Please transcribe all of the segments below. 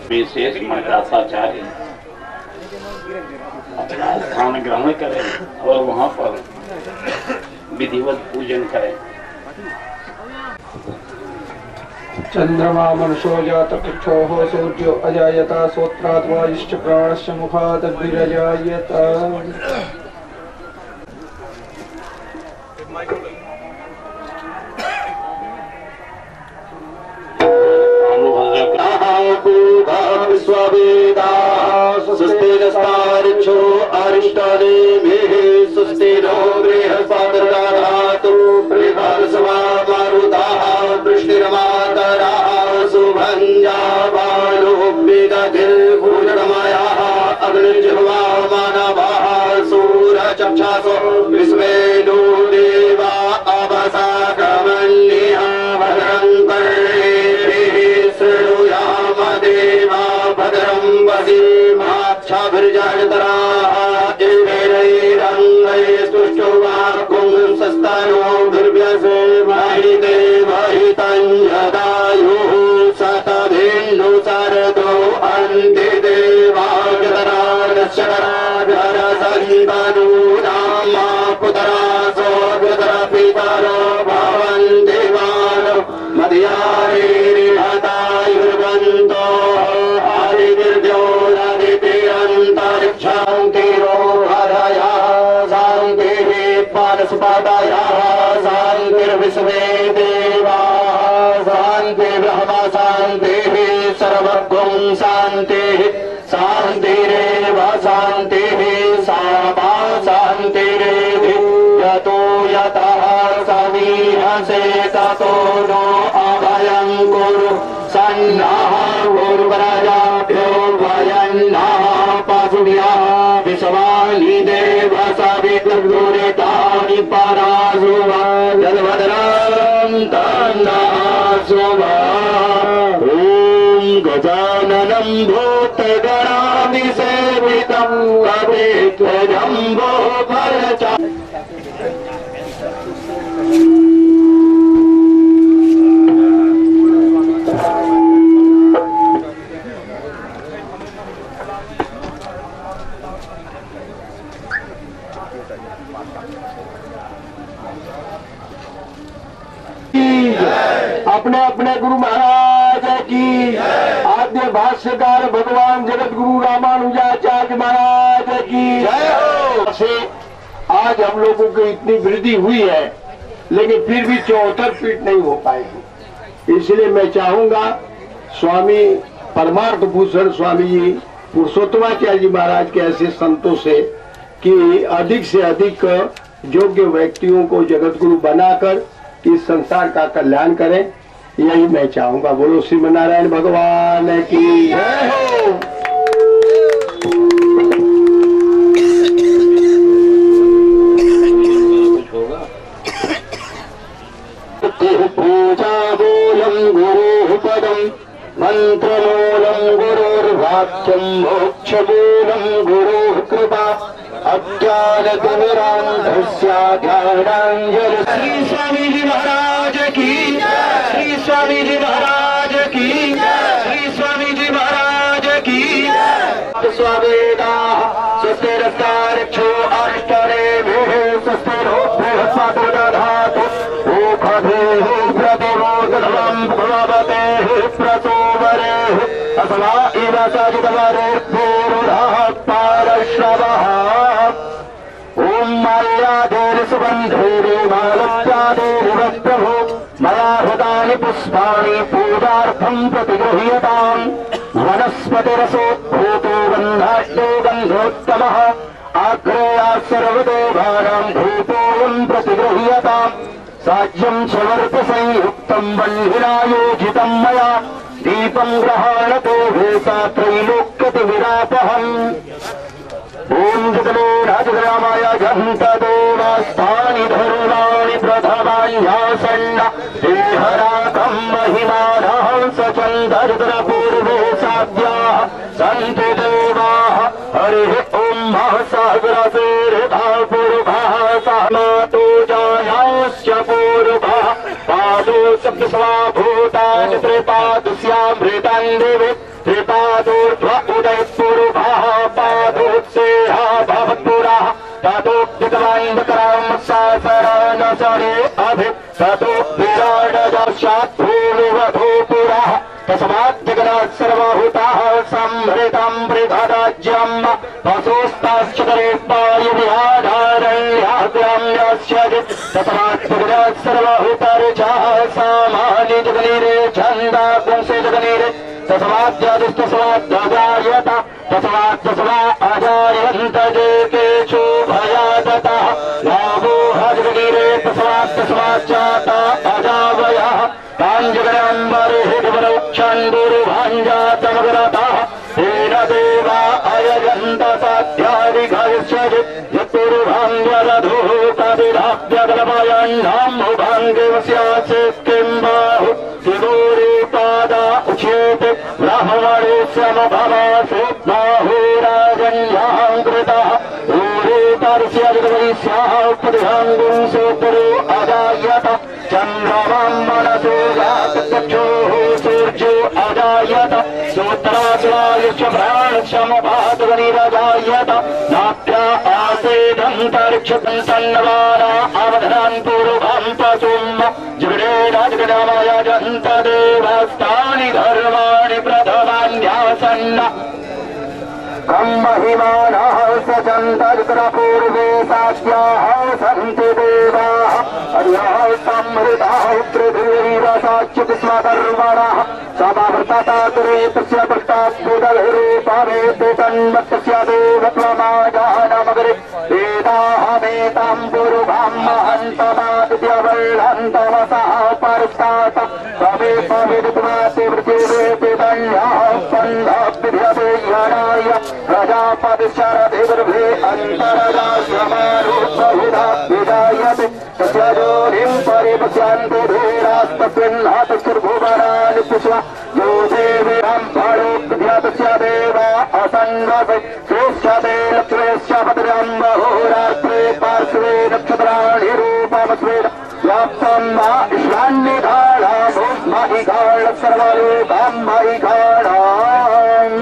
विशेष मठाचार्य अपना स्थान ग्रहण करें और वहाँ पर विधिवत पूजन करें। चंद्रमा मनुष्यो जात पुच्छो सूर्यो अजायता सोत्रात्मा इष्ट प्राणश्च मुखात् विरजायत। स्वस्तिरस्तारिक्षो अरिष्टनेमिः स्वस्तिनो बृहस्पतिर्दधातु बृहस्पतिर्मारुतः वृष्टिर्मातरः सुभञ्जाबालो विदधिर्भुजगमयः अग्निजिह्वा मानवः सूरचक्षासो विश्वेनो देवा अवसागमन्यः भद्रं कर्णेभिः शृणुयाम देवा भद्रं शांतिर्विश्वे देवा शांति ब्रह्म शांतिः सर्वगुं शांतिः शांतिरेव शांतिः सामा शांतिरेव यतो यतः समीहसे ततो नो अभयं कुरु सन्नः उर्वराभ्यो भयन्नः पशुभ्यः विश्वानि देव सवितुर्दुरितानि पराशुभा जलभद्रं तन्नः ॐ गजाननं भूतगणाभिसेवितं भवेत्वजम्बो फलचा। अपने अपने गुरु महाराज की, आद्य भाष्यकार भगवान जगत गुरु रामानुजाचार्य महाराज की जय हो। से आज हम लोगों की इतनी वृद्धि हुई है, लेकिन फिर भी 74 फीट नहीं हो पाएगी। इसलिए मैं चाहूंगा स्वामी परमार्थ भूषण स्वामी जी पुरुषोत्तमाचार्य जी महाराज के ऐसे संतों से कि अधिक से अधिक योग्य व्यक्तियों को जगत गुरु बनाकर इस संसार का कल्याण करें, यही मैं चाहूंगा। बोलो श्रीमनारायण भगवान की जय हो। पूजा मूलम गुरु पदम मंत्र मूलम गुरुर्वाक्यम मोक्ष मूलम गुरु कृपा अज्ञान तिमिरांधस्याज्ञानांजलि। श्री स्वामी जी महाराज की, श्री स्वामी जी महाराज की, श्री स्वामी जी महाराज की। स्वावेदाः स्वस्तिरस्तारिक्षो अरिष्टनेमिः स्वस्तिनो बृहस्पतिर्दधातु ओखधेः प्रतिमोदधं भवतेः प्रसोमरेः अस्मा इव सजितवरेर्भूरुधः पारश्रवः। ॐ माल्यादेर् सुबन्धेरे मालत्यादेर् प्रभो मया हृतानि पुष्पाणि पूजार्थं प्रतिगृह्यताम् वनस्पतिरसोद्भूतो गन्धाढ्यो गन्धोत्तमः आग्रेया सर्वतो भाराम् भूतोऽयम् प्रतिगृह्यताम् साज्यम् चवर्तसंयुक्तम् वह्निनायोजितम् मया दीपम् गृहाणतो भेसा त्रैलोक्यतिविरापहम् ओम जगनो राजग्रामाय जन्तदेवास्तानि धर्माणि प्रथमान्यासन्न देहराकम् महिमानः सचन्दर्दपूर्वे साध्याः सन्तु देवाः हरिः ॐ महसागरसेरिधा पूर्वः सहमातो जायाश्च पूर्वः पादो सप्तस्वाभूतानि त्रिपादस्यामृतान् देवे त्रिपादोर्ध्व उदयपूर्वः पादोत्सेहा भवत्पुरः ततोक्तिकवान्दकरामसासरानसरे अभि ततो विराडदर्शात्भूमिवधूपुरः तस्मात् जगनात् सर्वभूताः संहृतं बृहदाज्यम् वसोस्ताश्च करेष्टाय विहाधारण्याग्राम्यस्य तस्मात् जगनात् सर्वभूतर्चाः सामानि जगनीरे छन्दागुंसे जगनीरे तस्माद्यदिस्तस्माद्यजायत तस्माद्तस्मा अजायन्त जे केषु भयादतः लाभो हजगीरे तस्माच्चाता अजावयः ताञ्जगरम्बरिहिर्वरोक्षन्दुर्भाञ्जातमगरतः तेन देवा अयजन्त साध्यादिघर्षति यत्पुरुभाङ्ग्यरधुः तदिधाप्यगलमयन्नाम् भुभाङ्गेवस्यासे किं बाहु शिवोरेपादा उच्येते ब्राह्मणे समभवासु बाहुराजन्याङ्कृतः ऊरेतर्स्य जगदीस्याः उपदिहाङ्गुं सोत्तरो अजायत चन्द्रमां मनसो जातचक्षुः सूर्यो अजायत सूत्राश्वायुष प्राणक्षमभातगनिरजायत नाभ्या आसेदन्तरिक्षतं तन्नवारा अवधनान् पूर्वं पशुम् जगदेराजगदामाय जन्तदेवास्तानि धर्माणि प्रथमान्यासन्न कं महिमानः सचन्तर्कपूर्वे साध्याः सन्ति देवाः हर्यः संहृताः पृथिवीरसाच्युति स्म कर्मणः समावृततातुरे तस्य भक्ताद्भुतविरूपामेते तन्मत्तस्य देवत्वमाजानमगरे वेदाहमेतां पूर्वां महन्तमादित्यवल्लन्तमसः परिष्टात समेपविदित्वाति पृथिवीति तन्याः स्पन्दाभिध्यते यणाय प्रजापतिश्चरधिगर्भे अन्तरजाश्रमारूपहुधा विजायते तस्य जोनिं परिपश्यन्ति धीरास्तस्मिन्नाथस्यर्भुवनानि पुष्पा यो देवीरां भाणोक्तिध्यातस्य देवा असन्नसे श्रेष्ठते लक्ष्मेश्च पतिरम्बहोरात्रे पार्श्वे नक्षत्राणि रूपमस्वेन व्याप्तं वा ईशान्यघाणाभो महिघाण सर्वलोकां महिघाणाम्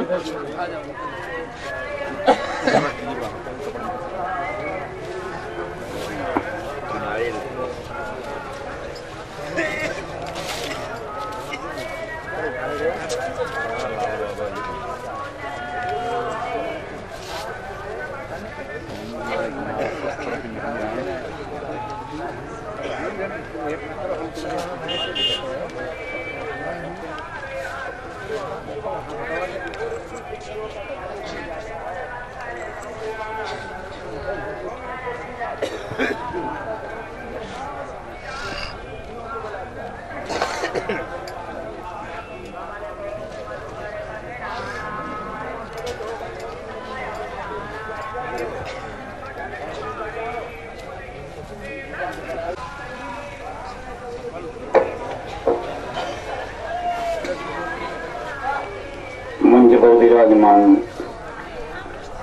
मंच पर विराजमान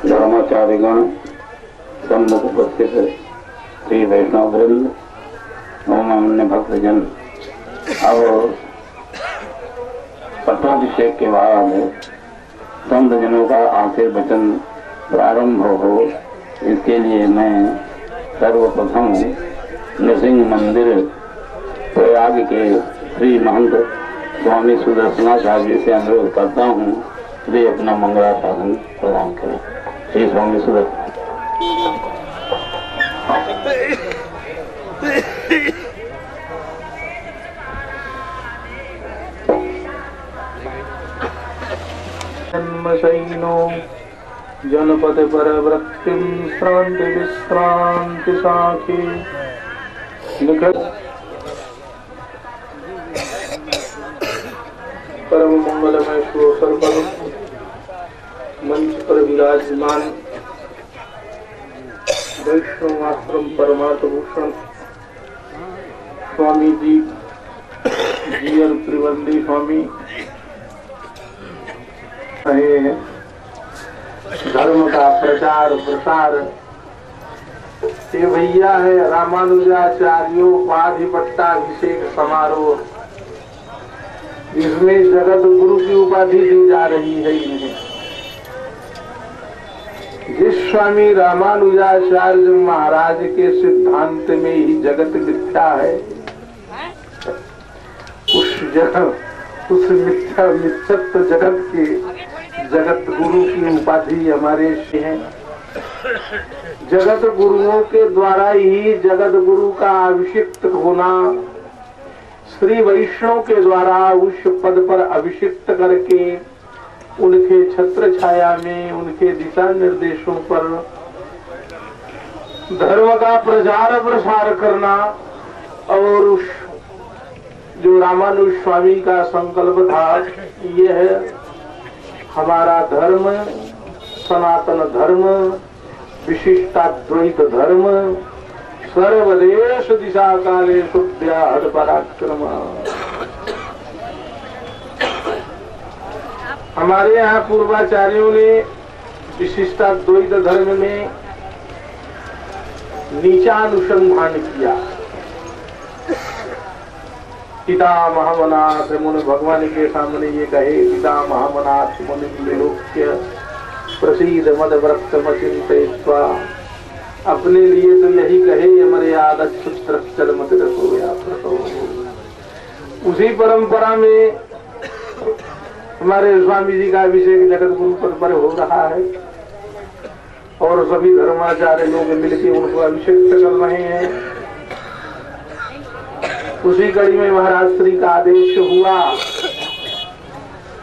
धर्माचार्यगण सम्मुख उपस्थित श्री वैष्णव वृंद एवं अन्य भक्तजन और पट्टाभिषेक के बाद संत जनों का आशीर्वचन प्रारंभ हो, इसके लिए मैं सर्वप्रथम नृसिंह मंदिर प्रयाग के श्री महंत स्वामी सुदर्शनाचार्य से अनुरोध करता हूँ वे अपना मंगलाशासन प्रदान करें। श्री स्वामी सुदर्शन। जन्मशयिनो जनपद परवृत्तिं श्रांति विश्रांति साखी निखिल परम मंगलमय श्रोतर पर मंच पर विराजमान वैष्णव आश्रम परमार्थ भूषण स्वामी जी जीयर त्रिवंदी स्वामी रहे हैं। धर्म का प्रचार प्रसार ये भैया है रामानुजाचार्योपाधि पट्टाभिषेक समारोह, जिसमें जगत गुरु की उपाधि दी जा रही है इन्हें। जिस स्वामी रामानुजाचार्य महाराज के सिद्धांत में ही जगत मिथ्या है, उस मिथ्या मिथ्यत्व जगत के जगत गुरु की उपाधि हमारे से है। जगत गुरुओं के द्वारा ही जगत गुरु का अभिषिक्त होना, श्री वैष्णव के द्वारा उस पद पर अभिषिक्त करके उनके छत्र छाया में उनके दिशा निर्देशों पर धर्म का प्रचार प्रसार करना, और उस जो रामानुज स्वामी का संकल्प था, यह हमारा धर्म सनातन धर्म विशिष्टाद्वैत धर्म सर्वदेश दिशा काले शुद्ध्याहत पराक्रम। हमारे यहाँ पूर्वाचार्यों ने विशिष्टाद्वैत धर्म में नीचानुसंधान किया। पिता महामनाथ मुनि भगवान के सामने ये कहे, पिता महामनाथ मुनि विलोक्य प्रसीद मद व्रत मचिंतयित्वा, अपने लिए तो यही कहे मर्यादा क्षुद्र मत रसोया। उसी परंपरा में हमारे स्वामी जी का अभिषेक जगत गुरु पद पर हो रहा है, और सभी धर्माचार्य लोग मिलकर उनको अभिषेक कर रहे हैं। उसी कड़ी में महाराज श्री का आदेश हुआ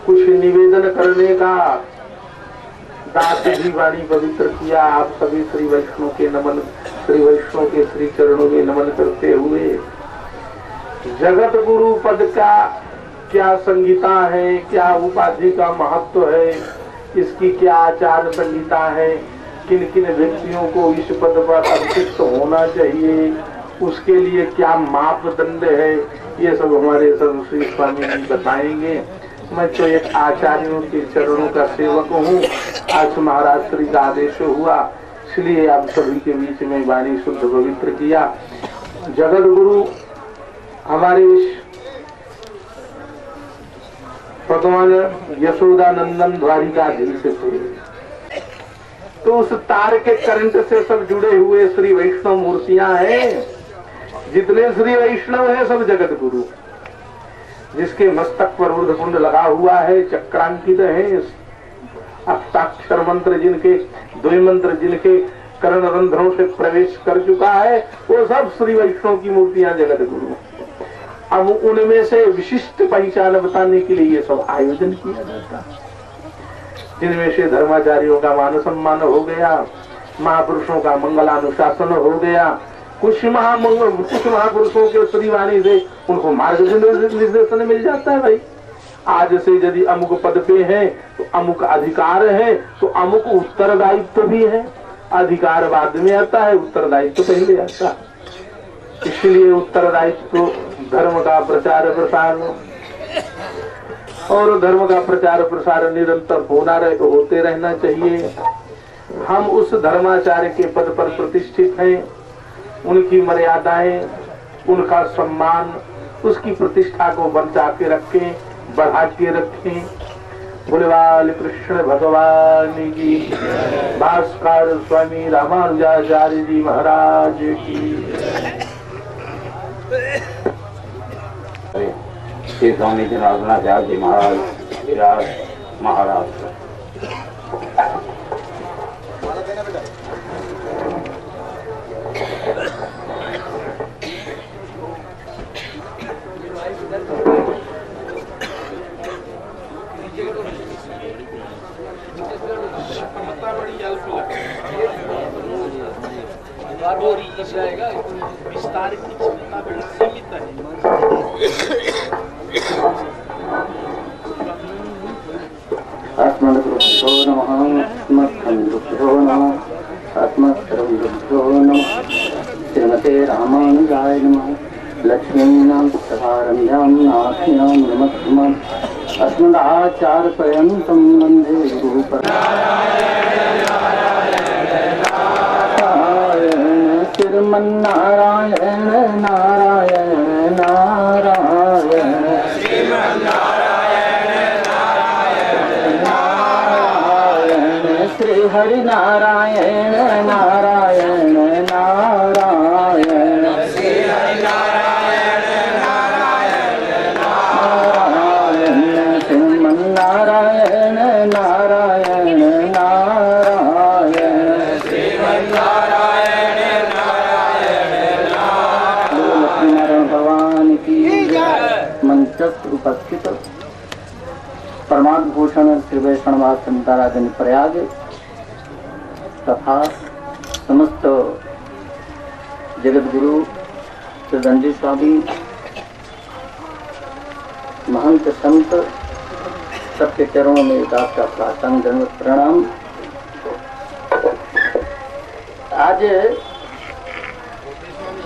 कुछ निवेदन करने का। दास जी वाणी पवित्र किया। आप सभी श्री वैष्णव के नमन, श्री वैष्णव के श्री चरणों में नमन करते हुए जगत गुरु पद का क्या संगीता है, क्या उपाधि का महत्व है, इसकी क्या आचार संगीता है, किन किन व्यक्तियों को इस पद पर अभिषिक्त होना चाहिए, उसके लिए क्या मापदंड है, ये सब हमारे सर्वश्री स्वामी जी बताएंगे। मैं तो एक आचार्यों के चरणों का सेवक हूँ। आज महाराज श्री का आदेश हुआ, इसलिए आप सभी के बीच में वाणी शुद्ध पवित्र किया। जगत गुरु हमारे भगवान यशोदानंदन द्वारिकाधीश थे, तो उस तार के करंट से सब जुड़े हुए श्री वैष्णव मूर्तियां हैं। जितने श्री वैष्णव हैं सब जगत गुरु, जिसके मस्तक पर ऊर्ध्वपुंड लगा हुआ है, चक्रांकित है, अष्टाक्षर मंत्र जिनके, द्वय मंत्र जिनके कर्ण रंध्रों से प्रवेश कर चुका है, वो सब श्री वैष्णव की मूर्तियां जगत गुरु। अब उनमें से विशिष्ट पहचान बताने के लिए ये सब आयोजन किया जाता है, जिनमें से धर्माचार्यों का मान सम्मान हो गया, महापुरुषों का मंगलानुशासन हो गया, कुछ महापुरुषों के श्रीवाणी से उनको मार्गदर्शन मिल जाता है। भाई आज से यदि अमुक पद पे है तो अमुक अधिकार है, तो अमुक उत्तरदायित्व भी है। अधिकार बाद में आता है, उत्तरदायित्व पहले आता है। इसलिए उत्तरदायित्व धर्म का प्रचार प्रसार, और धर्म का प्रचार प्रसार निरंतर होते रहना चाहिए। हम उस धर्माचार्य के पद पर प्रतिष्ठित हैं, उनकी मर्यादाएं, उनका सम्मान, उसकी प्रतिष्ठा को बचा के रखें, बढ़ा के रखें। बोले कृष्ण भगवान की, भास्कर स्वामी रामानुजाचार्य जी महाराज की। श्री स्वामी जनार्दनाचार्य जी महाराज विराज महाराज। जाएगा, विस्तार की क्षमता बड़ी सीमित है। अस्मद्गुरुभ्यो नमः, अस्मद्गुरुभ्यो नमः, अस्मद्गुरुभ्यो नमः। श्रीमते रामानुजाय नमः। लक्ष्मीनां सदारम्यां नाथ्यां नमस्मः। अस्मदाचार्यपर्यन्तं वन्दे गुरुपरम्पराम्। श्रीमन्नारायण नारायण नारायण, श्री हरि नारायण नारायण नारायण, श्री हरि नारायण नारायण नारायण, श्रीमन नारायण नारायण नारायण, श्रीमन नारायण नारायण नारायण। लक्ष्मीनारायण भगवान की मंचस्थ उपस्थित परमात्म भूषण श्री वैष्णवाद संताराजन प्रयाग तथा समस्त जगत गुरु श्री स्वामी महंत संत सबके चरणों में आपका प्रार्थना धन्यवाद प्रणाम। आज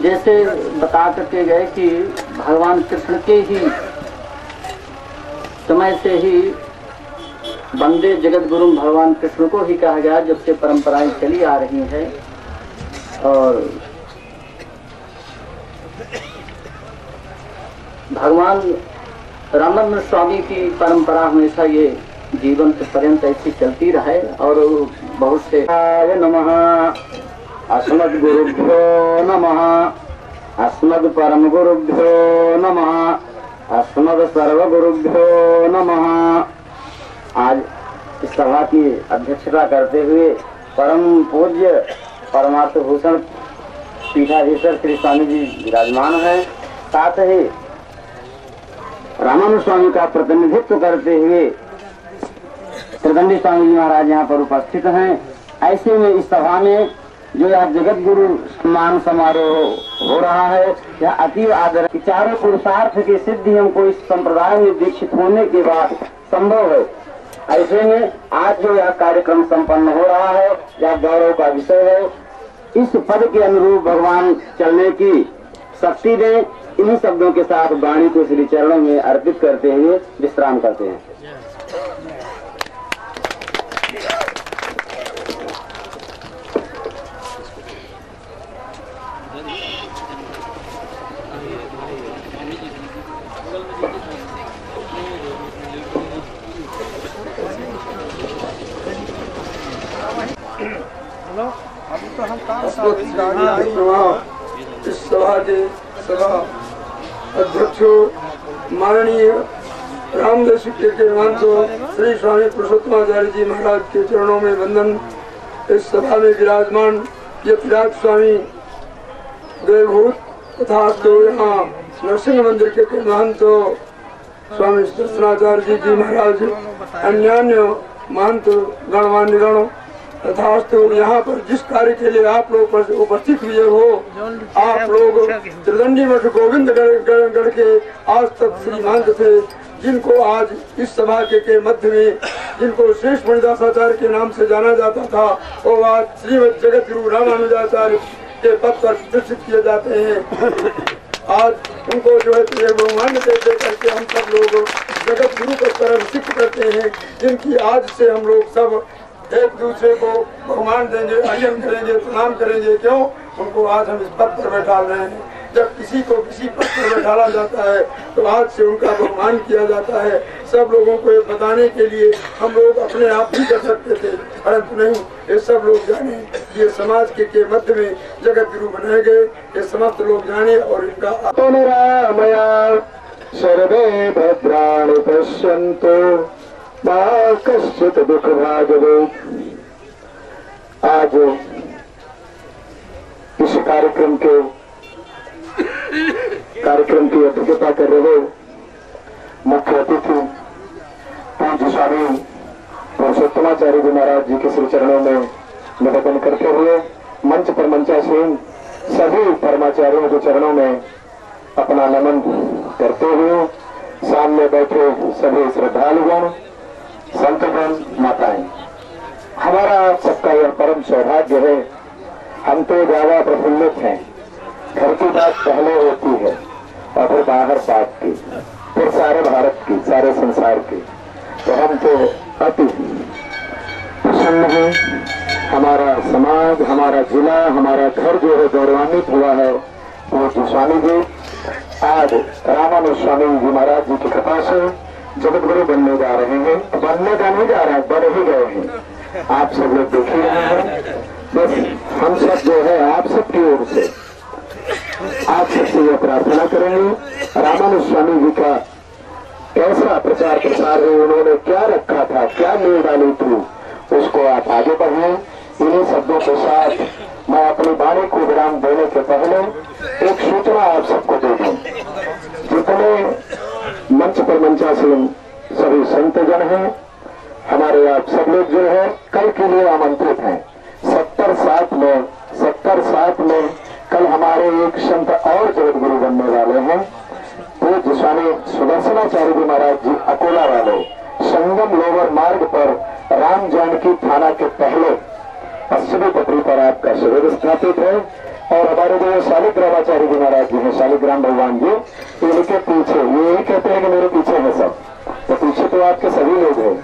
जैसे बता करके गए कि भगवान कृष्ण के ही समय से ही वंदे जगत गुरु भगवान कृष्ण को ही कहा गया, जब से परंपराएं चली आ रही हैं। और भगवान रामानंद स्वामी की परंपरा हमेशा ये जीवन के पर्यंत ऐसी चलती रहे। और बहुत से नमः, अस्मद् गुरुभ्यो नमः, अस्मद् परम गुरुभ्यो नमः, अस्मद् सर्वगुरुभ्यो नमः। आज इस सभा की अध्यक्षता करते हुए परम पूज्य परमार्थ भूषण पीठाधीश्वर श्री स्वामी जी विराजमान हैं। साथ ही रामानंद स्वामी का प्रतिनिधित्व करते हुए त्रिदंडी स्वामी जी महाराज यहाँ पर उपस्थित हैं। ऐसे में इस सभा में जो यह जगत गुरु सम्मान समारोह हो रहा है, यह अतीव आदर। चारों पुरुषार्थ की सिद्धि हमको इस संप्रदाय में दीक्षित होने के बाद संभव है। ऐसे में आज जो यह कार्यक्रम संपन्न हो रहा है, यह गौरव का विषय है। इस पद के अनुरूप भगवान चलने की शक्ति दें। इन्हीं शब्दों के साथ वाणी को श्री चरणों में अर्पित करते हुए विश्राम करते हैं। इस सभा के सभा अध्यक्षों, माननीय रामदास के महंतों, श्री स्वामी पुरुषोत्तमाचार्य जी महाराज के चरणों में वंदन। इस सभा में विराजमान ये विराट स्वामी देवभूत तथा तो यहाँ नरसिंह मंदिर के महंतों स्वामी दर्शनाचार्य जी महाराज, अन्यान्य महंत गणमान्य गणों तथास्तु यहाँ पर जिस कार्य के लिए आप लोग उपस्थित हुए हो, आप लोग त्रिदंडी मठ गोविंदगढ़ के आज तक श्री महंत थे, जिनको आज इस सभा के मध्य में जिनको श्रेष्ठ मणिदासाचार्य के नाम से जाना जाता था, वो आज श्रीमद जगत गुरु रामानुजाचार्य के पद पर प्रतिष्ठित किए जाते हैं। आज उनको जो है बहुमान दे करके हम सब लोग जगत गुरु को परमसिद्ध करते हैं, जिनकी आज से हम लोग सब एक दूसरे को बहुमान देंगे, आयन करेंगे, प्रणाम करेंगे। क्यों? उनको आज हम इस पद पर बैठा रहे हैं। जब किसी को किसी पद पर बैठाला जाता है तो आज से उनका बहुमान किया जाता है। सब लोगों को ये बताने के लिए हम लोग अपने आप भी कर सकते थे, परंतु नहीं, ये सब लोग जाने ये समाज के मध्य में जगत गुरु बनाए गए, ये समस्त लोग जाने और इनका रामया सर्वे भद्राणि पश्यन्तु मा कश्चित् दुःख भाजवे। आज इस कार्यक्रम की अध्यक्षता कर रहे मुख्य अतिथि पूज्य स्वामी पुरुषोत्तमाचार्य जी महाराज जी के श्री चरणों में निवेदन करते हुए मंच पर मंचासीन सभी परमाचार्यों के चरणों में अपना नमन करते हुए सामने बैठे सभी श्रद्धालुगण, संतगण, माताएं, हमारा सबका यह परम सौभाग्य है। हम तो ज्यादा प्रफुल्लित हैं। घर की बात पहले होती है और फिर बाहर बात की, फिर सारे भारत की, सारे संसार की। तो हम तो अति प्रसन्न हैं। हमारा समाज, हमारा जिला, हमारा घर जो है गौरवान्वित हुआ है। वो स्वामी जी आज रामानुज स्वामी जी महाराज जी की कृपा से जगत गुरु बनने जा रहे हैं। बनने का नहीं जा रहा है, बन ही गए हैं। आप सब लोग देख ही रहे हैं। बस हम सब जो है आप सबकी ओर से आप सबसे यह प्रार्थना करेंगे, रामानुज स्वामी जी का कैसा प्रचार प्रसार है, उन्होंने क्या रखा था, क्या नींव डाली थी, उसको आप आगे बढ़ाएं। इन्हीं शब्दों के साथ मैं अपनी वाणी को विराम देने के पहले एक सूचना आप सबको दे दूं। जितने मंच पर मंचासीन सभी संतजन हैं, हमारे आप सब लोग जो है कल के लिए आमंत्रित हैं। 70-7 में कल हमारे एक संत और जगत गुरु बनने वाले हैं। पूज्य स्वामी सुदर्शनाचार्य जी महाराज जी अकोला वाले संगम लोवर मार्ग पर राम जानकी थाना के पहले पश्चिमी पटरी पर आपका शिविर स्थापित है। और हमारे जो शालिग्रामाचार्य जी महाराज जी हैं, शालिग्राम भगवान जी, इनके पीछे ये ही कहते हैं कि मेरे पीछे है सब, तो पीछे तो आपके सभी लोग हैं।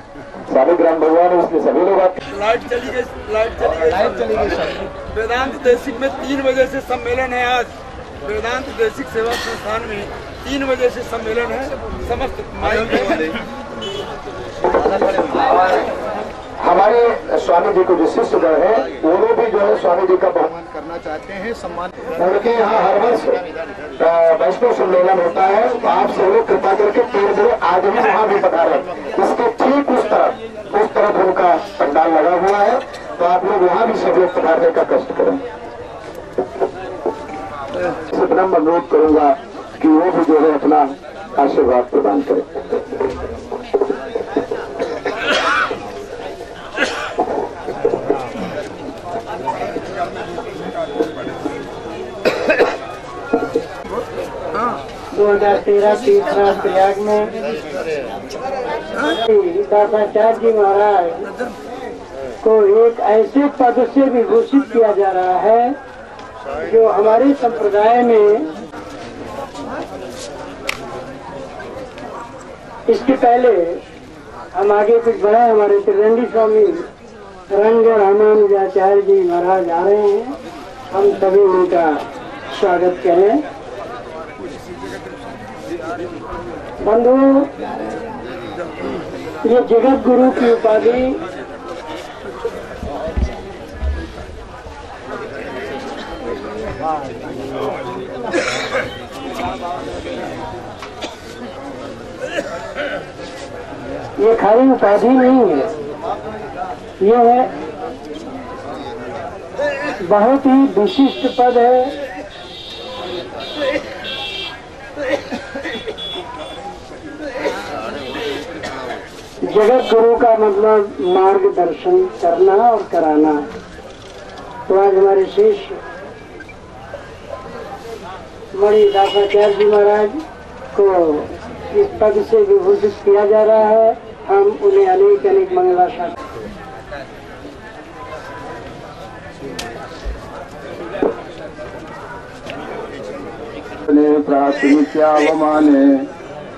शालिग्राम भगवान है, उसमें सभी लोग आपके। लाइट चली गई। वेदांत देशिक में 3 बजे से सम्मेलन है। आज वेदांत देशिक सेवा संस्थान में 3 बजे से सम्मेलन है। समस्त हमारे स्वामी जी को जो शिष्यगण है वो लोग भी जो है स्वामी जी का सम्मान करना चाहते हैं। सम्मान उनके यहाँ हर वर्ष वैष्णव सम्मेलन होता है। तो आप सब लोग कृपा करके पेड़ आज भी वहाँ भी पधारें। इसके ठीक उस तरफ उनका पंडाल लगा हुआ है, तो आप लोग वहाँ भी सब लोग पधारने का कष्ट करें। विनम्र अनुरोध करूंगा कि वो भी जो है अपना आशीर्वाद प्रदान करें। तीसरा प्रयाग में दासाचार्य जी महाराज को एक ऐसे पद से विभूषित किया जा रहा है जो हमारे संप्रदाय में इसके पहले हम आगे कुछ बढ़ाए। हमारे त्रिदंडी स्वामी रंग रामानुजाचार्य जी महाराज आ रहे हैं। हम सभी उनका स्वागत करें। बंधुओं, ये जगत गुरु की उपाधि ये खाली उपाधि नहीं है, ये है बहुत ही विशिष्ट पद है। जगत गुरु का मतलब मार्गदर्शन करना और कराना। तो आज हमारे शिष्य मणि दासाचार्य जी महाराज को इस पद से विभूषित किया जा रहा है। हम उन्हें अनेक अनेक मंगलाशासन प्राथमिक्यावमाने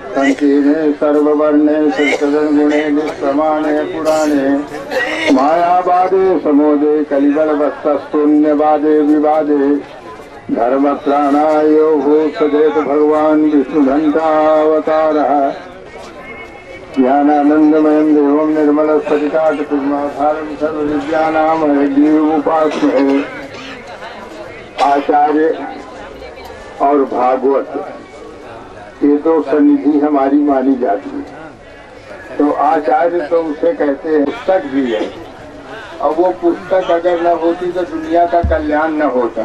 संकीर्णे सर्ववर्णे सत्सदगुणे निष्प्रमाणे पुराणे मायावादे समोदे कलिबलवस्तस्तुन्यवादे विवादे धर्म प्राणायो भूसदेत भगवान विष्णु घंटावतारः ज्ञानानंदमयं देवं निर्मल स्फटिकाट prisमाधारं सर्व विद्यानां हरिद्युपास्महे। आचार्य और भागवत ये दो सन्निधि हमारी मानी जाती है। तो आचार्य तो उसे कहते हैं। पुस्तक भी है, और वो पुस्तक अगर न होती तो दुनिया का कल्याण न होता।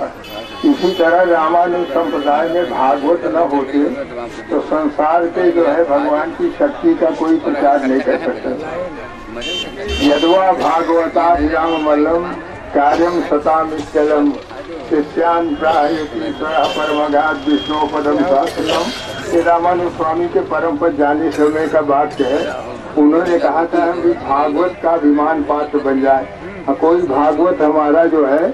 इसी तरह रामानुज संप्रदाय में भागवत न होते तो संसार के जो है भगवान की शक्ति का कोई प्रचार नहीं कर सकता। यद्वा भागवता राममल्लम कार्यम सतामित्यलम शिष्यान प्रायति परमगात विष्णु पदम शास्त्रम। ये रामानुज स्वामी के परम पद जाने समय का वाक्य है। उन्होंने कहा था हम भी भागवत का अभिमान पात्र बन जाए, कोई भागवत हमारा जो है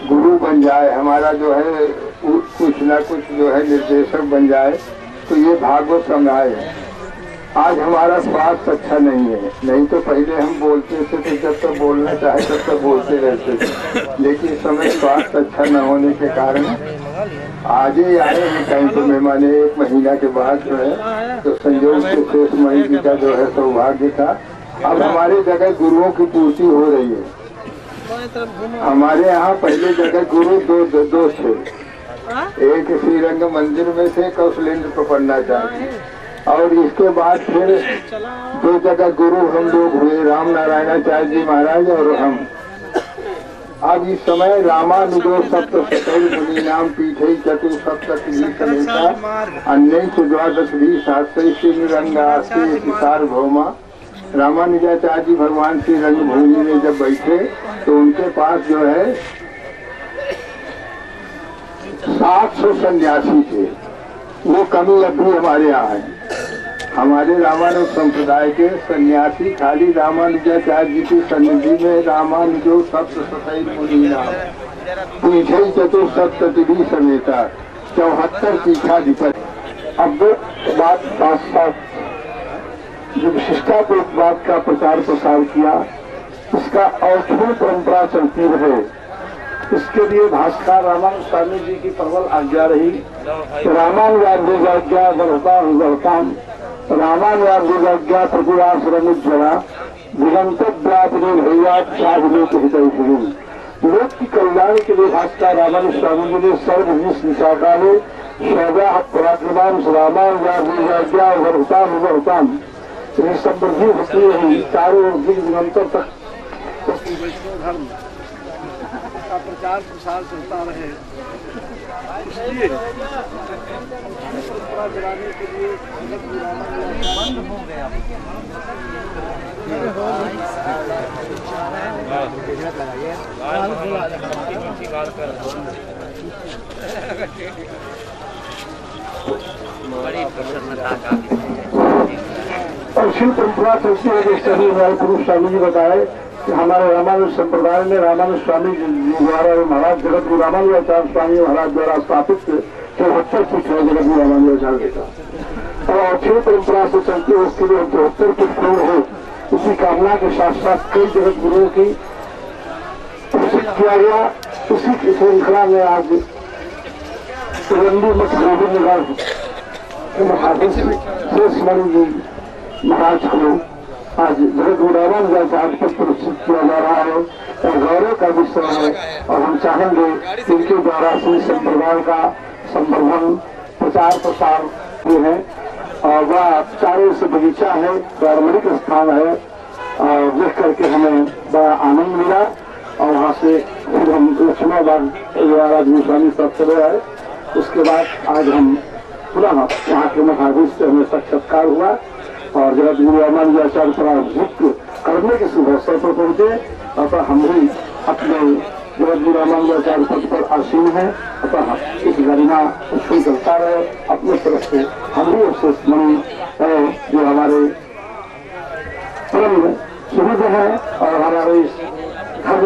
गुरु बन जाए, हमारा जो है कुछ ना कुछ जो है निर्देशक बन जाए, तो ये भागवत संग्रह है। आज हमारा स्वास्थ्य अच्छा नहीं है, नहीं तो पहले हम बोलते थे तो जब तक बोलना चाहे तब तक बोलते रहते थे, लेकिन इस समय स्वास्थ्य अच्छा न होने के कारण आज ही आए हैं कहीं तो मेहमान। 1 महीना के बाद जो है तो संयोग से शेष मणि जी का जो है सौभाग्य था। अब हमारे जगह गुरुओं की पूर्ति हो रही है। हमारे यहाँ पहले जगह गुरु दो थे, एक श्रीरंग मंदिर में थे कौशलेंद्र प्रपन्नाचार्य, और इसके बाद फिर 2 जगह गुरु हम लोग हुए, राम नारायणाचार्य जी महाराज और हम। अब इस समय रामानुजो सप्त सकल मुनि नाम पीठे चतु सप्तति अन्य द्वादश भी शास्त्री रंगास्ते सार्वभौमा। रामानुजाचार्य जी भगवान श्री रंगभूमि में जब बैठे तो उनके पास जो है 700 सन्यासी थे। वो कमी अब भी हमारे यहाँ है। हमारे रामानुज संप्रदाय के सन्यासी खाली रामानुजाचार्य जी की सन्निधि में रामानुजो सप्त सतैव मुनीना पीठे चतुसप्तति समेता 74 पीठाधिपति। अब बात साथ जो विशिष्टाद्वैतवाद का प्रचार प्रसार किया, इसका अवधूत परंपरा चलती रहे, इसके लिए भास्कर रामानुज स्वामी जी की प्रबल आज्ञा रही। रामानुजाज्ञा वर्ताम रामानुजाज्ञा प्रतिवासरमुज्ज्वला दिगंतव्यापिनी भैयालोक हितैषिणी। लोक की कल्याण के लिए भास्कर रामानुज स्वामी जी ने सर्वविश निशाकाले शौर्या पराक्रमाम रामानुजाज्ञा वर्ताम समृद्धि होती रही, चारों दिगंतर तक धर्म का प्रचार प्रसार चलता रहे। इसलिए परंपरा चलाने के लिए बंद हो गया। बड़ी प्रसन्नता का और शिव परंपरा चलती है। जैसे ही हमारे पुरुष स्वामी जी बताए कि हमारे रामानुज संप्रदाय में रामानुज स्वामी जी द्वारा महाराज जगत गुरु रामानुजाचार्य स्वामी महाराज द्वारा स्थापित 74 पीठ है जगत गुरु रामानुजाचार्य का। और शिव परंपरा से चलती है, उसके लिए 74 पीठ पूर्ण हो, उसी कामना के साथ साथ कई जगत गुरुओं की प्रसिद्ध किया गया। उसी की श्रृंखला में आज तिरंडी मठ गोविंद नगर के महादेश शेष मणि जी महाराज को आज जगत गुरु रामानुजाचार्य पर पुरस्कृत किया जा रहा है और गौरव का विषय है। और हम चाहेंगे कि इनके द्वारा श्री संप्रदाय का संवर्धन प्रचार प्रसार हुए हैं। और वह चारों से बगीचा है, पारंपरिक स्थान है, और देख करके हमें बड़ा आनंद मिला। और वहाँ से फिर हम लक्ष्मणाबाद स्वामी साहब चले आए। उसके बाद आज हम पुनः यहाँ के महादेश से हमें साक्षात्कार हुआ और जगत गुरु रामानुजाचार्य पर करने के शुभ अवसर पर पहुंचे। अतः हम भी अपने जगत गुरु रामानुजाचार्य पद पर आसीन है। अतः इस गरिमा उत्सव चलता रहे। अपने तरफ से हम भी अवशेष मणि जो हमारे परम सुहृद है और हमारे इस धर्म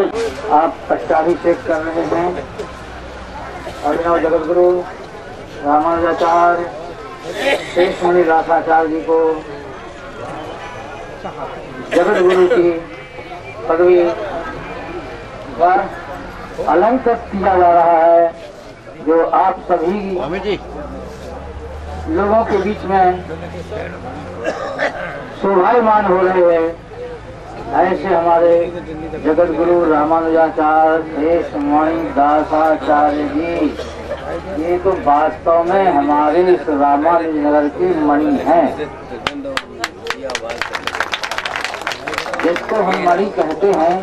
आप पट्टाभिषेक कर रहे हैं। अभिनव जगत गुरु रामानुजाचार्य शेष मणि राधाचार्य जी को जगत गुरु की पदवी पर अलंकृत किया जा रहा है, जो आप सभी लोगों के बीच में शोभायमान हो रहे हैं। ऐसे हमारे जगत गुरु रामानुजाचार्य शेष मणि दासाचार्य जी, ये तो वास्तव में हमारे इस रामानुज नगर की मणि हैं, जिसको हम मणि कहते हैं।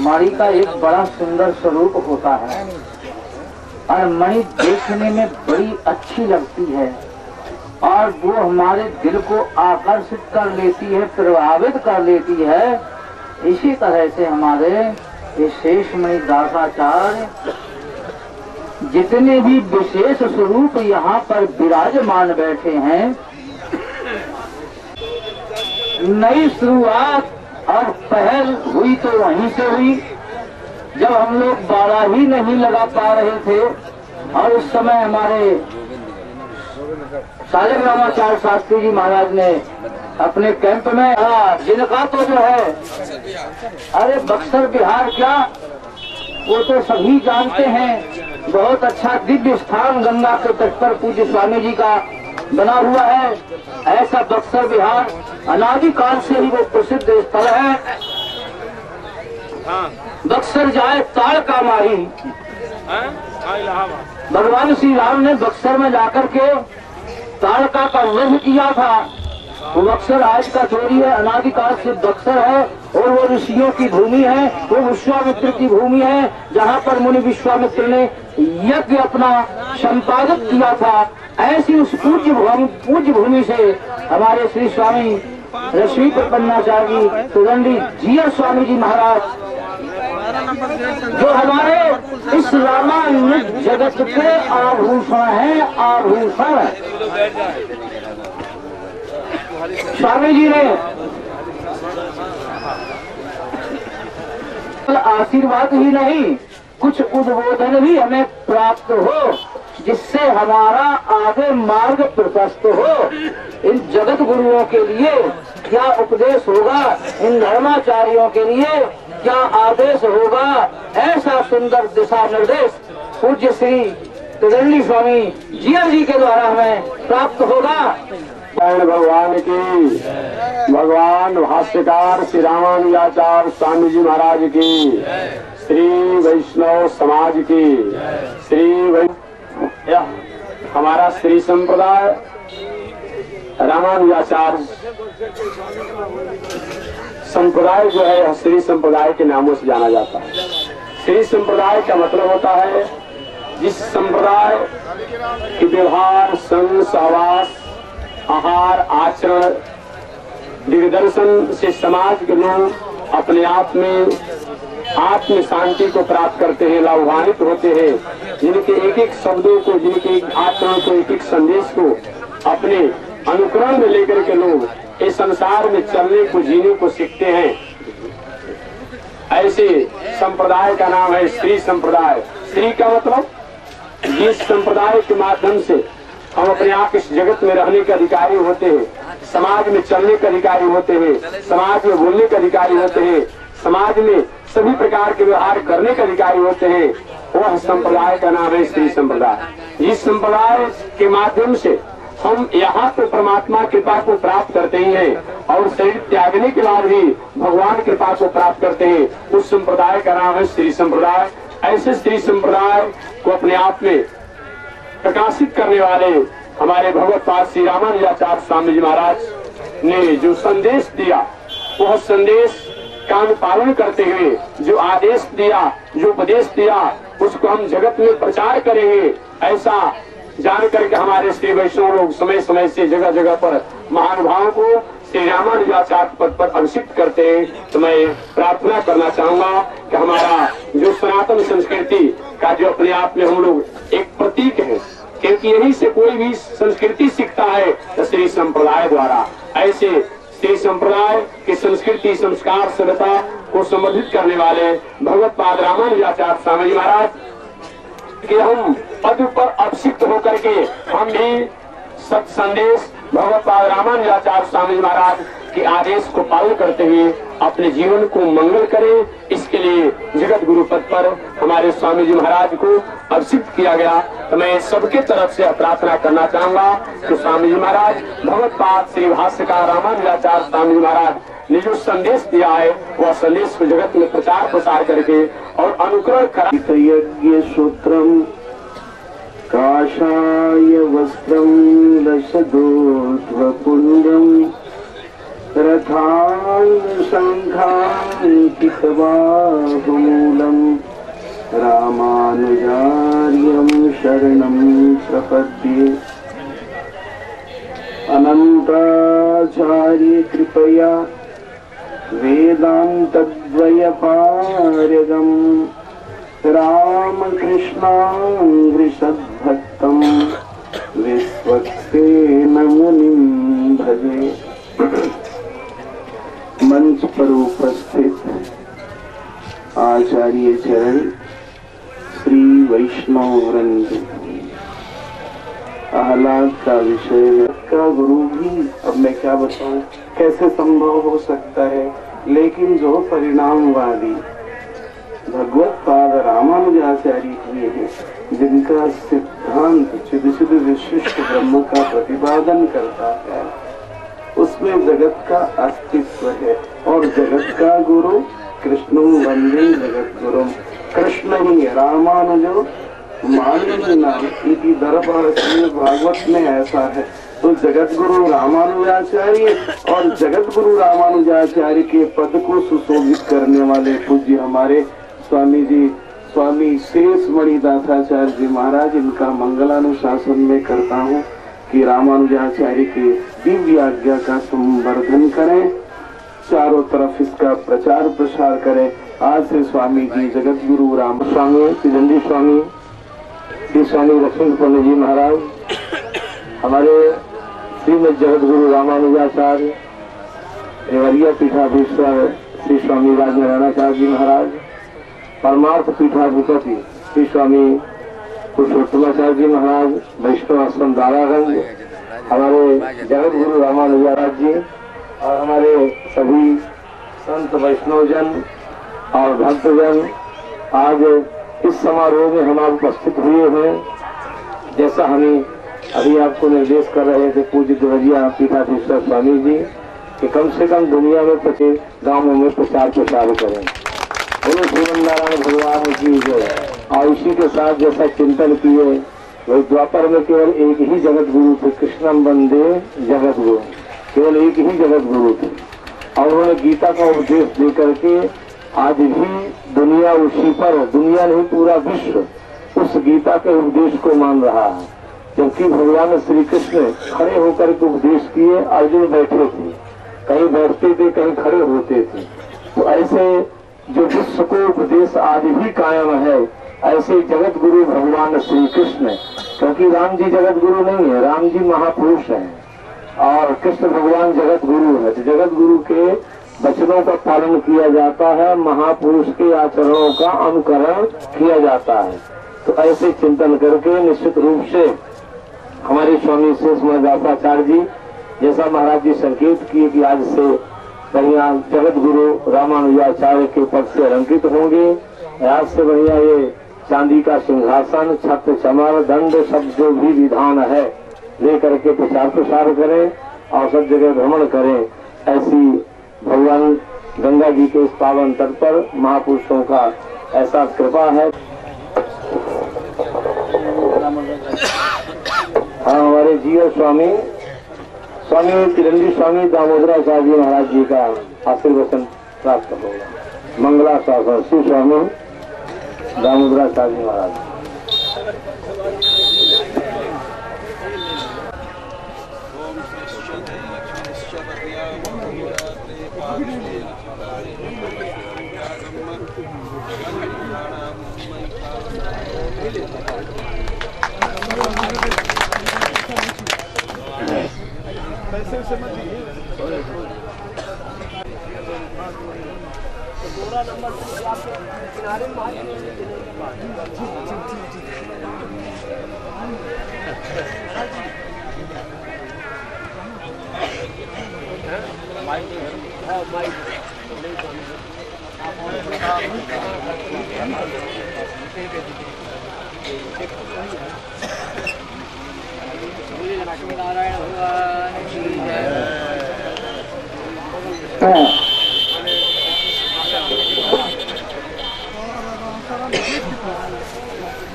मणि का एक बड़ा सुंदर स्वरूप होता है और मणि देखने में बड़ी अच्छी लगती है और वो हमारे दिल को आकर्षित कर लेती है, प्रभावित कर लेती है। इसी तरह से हमारे ये शेष मणि दासाचार्य जितने भी विशेष स्वरूप यहाँ पर विराजमान बैठे हैं, नई शुरुआत और पहल हुई तो वहीं से हुई जब हम लोग बाड़ा ही नहीं लगा पा रहे थे। और उस समय हमारे सालक रामाचार्य शास्त्री जी महाराज ने अपने कैंप में जिनका तो जो है, अरे बक्सर बिहार क्या, वो तो सभी जानते हैं, बहुत अच्छा दिव्य स्थान गंगा के तट पर पूज्य स्वामी जी का बना हुआ है। ऐसा बक्सर बिहार अनादिकाल से ही वो प्रसिद्ध स्थल है। बक्सर जाए ताड़ का माही, भगवान श्री राम ने बक्सर में जाकर के ताड़का का वध किया था। वो बक्सर आज का थोड़ी है, अनादिकाल से बक्सर है और वो ऋषियों की भूमि है, वो विश्वामित्र की भूमि है, जहाँ पर मुनि विश्वामित्र ने यज्ञ अपना संपादित किया था। ऐसी उस पूज्य भूमि से हमारे श्री स्वामी रश्मि प्रपन्नाचार्य सुगंधी जीयर स्वामी जी महाराज, जो हमारे इस रामानुज जगत के आभूषण है, आभूषण स्वामी जी ने आशीर्वाद ही नहीं, कुछ उद्बोधन भी हमें प्राप्त हो, जिससे हमारा आगे मार्ग प्रशस्त हो। इन जगत गुरुओं के लिए क्या उपदेश होगा, इन धर्माचार्यों के लिए क्या आदेश होगा, ऐसा सुंदर दिशा निर्देश पूज्य श्री त्रिदंडी स्वामी जीयर जी के द्वारा हमें प्राप्त होगा। भगवान की, भगवान भाष्यकार श्री रामानुजाचार्य स्वामी जी महाराज की, श्री वैष्णव समाज की, हमारा श्री संप्रदाय रामानुजाचार्य संप्रदाय जो है श्री संप्रदाय के नामों से जाना जाता है। श्री संप्रदाय का मतलब होता है जिस संप्रदाय के व्यवहार, संग, सहवास, आहार, आचरण, दिग्दर्शन से समाज के लोग अपने आप में आत्म शांति को प्राप्त करते हैं, लाभान्वित होते हैं, जिनके एक एक शब्दों को, जिनके एक आचरण को, एक एक संदेश को अपने अनुकरण में लेकर के लोग इस संसार में चलने को, जीने को सीखते हैं। ऐसे संप्रदाय का नाम है श्री संप्रदाय। श्री का मतलब जिस संप्रदाय के माध्यम से हम अपने आप इस जगत में रहने के अधिकारी होते हैं, समाज में चलने के अधिकारी होते हैं, समाज में बोलने के अधिकारी होते हैं, समाज में सभी प्रकार के व्यवहार करने के अधिकारी होते हैं, वह संप्रदाय का नाम है श्री संप्रदाय। जिस संप्रदाय के माध्यम से हम यहाँ तो परमात्मा कृपा को प्राप्त करते ही हैं और शरीर त्यागने के बाद भी भगवान कृपा को प्राप्त करते हैं, उस संप्रदाय का नाम है श्री संप्रदाय। ऐसे श्री संप्रदाय को अपने आप में प्रकाशित करने वाले हमारे भगवत पाद श्री रामानुजाचार्य स्वामी जी महाराज ने जो संदेश दिया, वह संदेश का पालन करते हुए जो आदेश दिया, जो उपदेश दिया, उसको हम जगत में प्रचार करेंगे। ऐसा जान करके हमारे श्री वैष्णव लोग समय समय से जगह जगह पर महानुभावों को श्री रामानुजाचार्य पद पर अभिषिक्त करते हैं। तो मैं प्रार्थना करना चाहूंगा कि हमारा जो सनातन संस्कृति का जो अपने आप में हम लोग एक प्रतीक है, क्योंकि यही से कोई भी संस्कृति सीखता है तो श्री संप्रदाय द्वारा। ऐसे श्री संप्रदाय की संस्कृति, संस्कार, सभ्यता को संवर्धित करने वाले भगवत पाद रामानुजाचार्य स्वामी जी महाराज कि हम पद पर अभिषिक्त होकर के हम भी सत संदेश भगवत पाद रामानुजाचार्य स्वामी जी महाराज के आदेश को पालन करते हुए अपने जीवन को मंगल करें। इसके लिए जगत गुरु पद पर हमारे स्वामी जी महाराज को अभिषिक्त किया गया। तो मैं सबके तरफ से प्रार्थना करना चाहूंगा कि स्वामी जी महाराज भगवत पाद श्री भाष्यकार रामानुजाचार्य स्वामी जी महाराज ने जो संदेश दिया है, वह संदेश को जगत में प्रचार प्रसार करके और अनुकरण करा। यज्ञ सूत्रम काषाय वस्त्रम दशदोर्ध्वपुण्ड्रम रथांग शंखांकितबाहुमूलम रामानुजार्यं शरणं प्रपद्ये। अनंताचार्य कृपया वेदान्तद्वयपारगम् रामकृष्णाङ्घ्रिसद्भक्तं विश्वक्सेन मुनिं भजे। मंच पर उपस्थित आचार्य चरण, श्री वैष्णव वृंद, आह्लाद का विषय का गुरु भी अब मैं क्या बताऊं, कैसे संभव हो सकता है। लेकिन जो परिणामवादी भगवत पाद रामानुजाचार्य किए हैं, जिनका सिद्धांत चिद विशिष्ट ब्रह्म का प्रतिपादन करता है, उसमें जगत का अस्तित्व है। और जगत का गुरु कृष्ण वंदे जगत गुरु, कृष्ण ही रामानुजो मानव इति दरबार भागवत में ऐसा है। तो जगत गुरु रामानुजाचार्य और जगत गुरु रामानुजाचार्य के पद को सुशोभित करने वाले पूज्य हमारे स्वामी जी, स्वामी शेष मणिदासाचार्य जी महाराज, इनका मंगलानुशासन में करता हूँ कि रामानुजाचार्य की दिव्य आज्ञा का संवर्धन करें, चारों तरफ इसका प्रचार प्रसार करें। आज से स्वामी जी जगत गुरु राम स्वामी त्रिदंडी स्वामी श्री स्वामी लक्ष्मी पंडित जी महाराज, हमारे श्रीमद जगत गुरु रामानुजाचार्य देवरिया पीठाधीश्वर श्री स्वामी राजनारायणाचार्य जी महाराज, परमार्थ पीठाधिपति श्री स्वामी पुरुषोत्तमाचार्य जी महाराज, वैष्णव आश्रम दारागंज, हमारे जगत गुरु रामानुजाचार्य जी और हमारे सभी संत वैष्णवजन और भक्तजन आज इस समारोह में हम उपस्थित हुए हैं। जैसा हमें अभी आपको निर्देश कर रहे थे पूज्य देवरिया पीठाधीश्वर स्वामी जी कि कम से कम दुनिया में 25 गांवों में प्रचार प्रसार करें। बोलो श्रीमन्नारायण भगवान की जय। और इसी के साथ जैसा चिंतन किए, वही द्वापर में केवल एक ही जगत गुरु थे, कृष्णम वंदे जगत गुरु, केवल एक ही जगत गुरु थे। और उन्होंने गीता का उपदेश दे करके आज भी दुनिया उसी पर, दुनिया नहीं पूरा विश्व उस गीता के उपदेश को मान रहा है। जबकि भगवान श्री कृष्ण खड़े होकर के उपदेश किए, अर्जुन बैठे थे, कहीं बैठते थे कहीं खड़े होते थे। तो ऐसे जो विश्व को उपदेश आज भी कायम है, ऐसे जगत गुरु भगवान श्री कृष्ण, क्योंकि राम जी जगत गुरु नहीं है, राम जी महापुरुष हैं और कृष्ण भगवान जगत गुरु है। तो जगत गुरु के वचनों का पालन किया जाता है, महापुरुष के आचरणों का अनुकरण किया जाता है। तो ऐसे चिंतन करके निश्चित रूप से हमारे स्वामी शेष मणिदासाचार्य जी, जैसा महाराज जी संकेत किए कि आज से बढ़िया जगत गुरु रामानुजाचार्य के पद से अलंकृत होंगे। आज से बढ़िया ये चांदी का सिंहासन, छत्र चमर दंड सब जो भी विधान है ले करके प्रचार प्रसार करें और सब जगह भ्रमण करें। ऐसी भगवान गंगा जी के इस पावन तट पर महापुरुषों का ऐसा कृपा है। हाँ, हमारे जीव स्वामी स्वामी तिरंगी स्वामी दामोदराचार्य जी महाराज जी का आशीर्वचन प्राप्त होगा। मंगलाशासन श्री स्वामी दामोदराचार्य जी महाराज।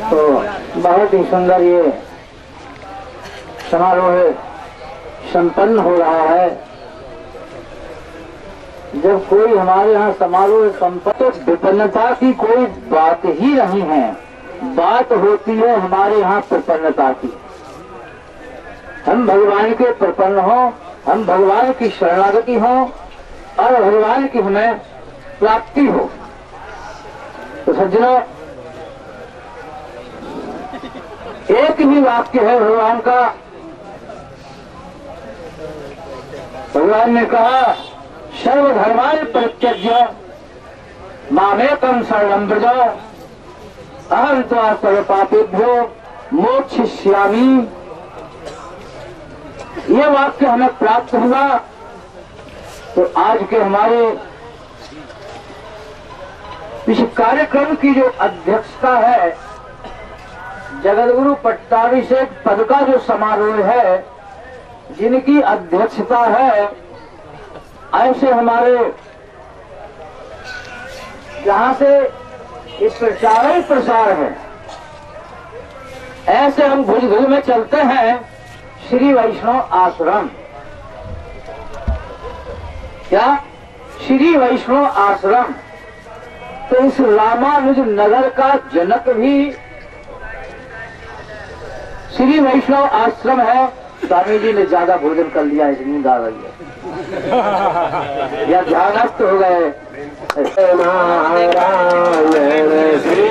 तो बहुत ही सुंदर ये समारोह संपन्न हो रहा है। जब कोई हमारे यहाँ समारोह संपन्न, तो विपन्नता की कोई बात ही नहीं है, बात होती है हमारे यहाँ प्रपन्नता की। हम भगवान के प्रपन्न हो, हम भगवान की शरणागति हो और भगवान की हमें प्राप्ति हो। तो सज्जनों, एक ही वाक्य है भगवान का। भगवान ने कहा सर्वधर्मान् परित्यज्य मामेकं शरणं व्रज अहं त्वा सर्वपापेभ्यो मोक्षयिष्यामि। ये वाक्य हमें प्राप्त हुआ तो आज के हमारे इस कार्यक्रम की जो अध्यक्षता है, जगतगुरु पट्टाभिषेक पद का जो समारोह है, जिनकी अध्यक्षता है, ऐसे हमारे जहां से इस प्रचार ही प्रसार है, ऐसे हम भूल भूल में चलते हैं श्री वैष्णव आश्रम। क्या? श्री वैष्णव आश्रम। तो इस रामानुज नगर का जनक भी श्री वैष्णव आश्रम है। स्वामी जी ने ज्यादा भोजन कर लिया, इस नींद आ रही है या ध्यानस्थ हो गए। नारायण श्री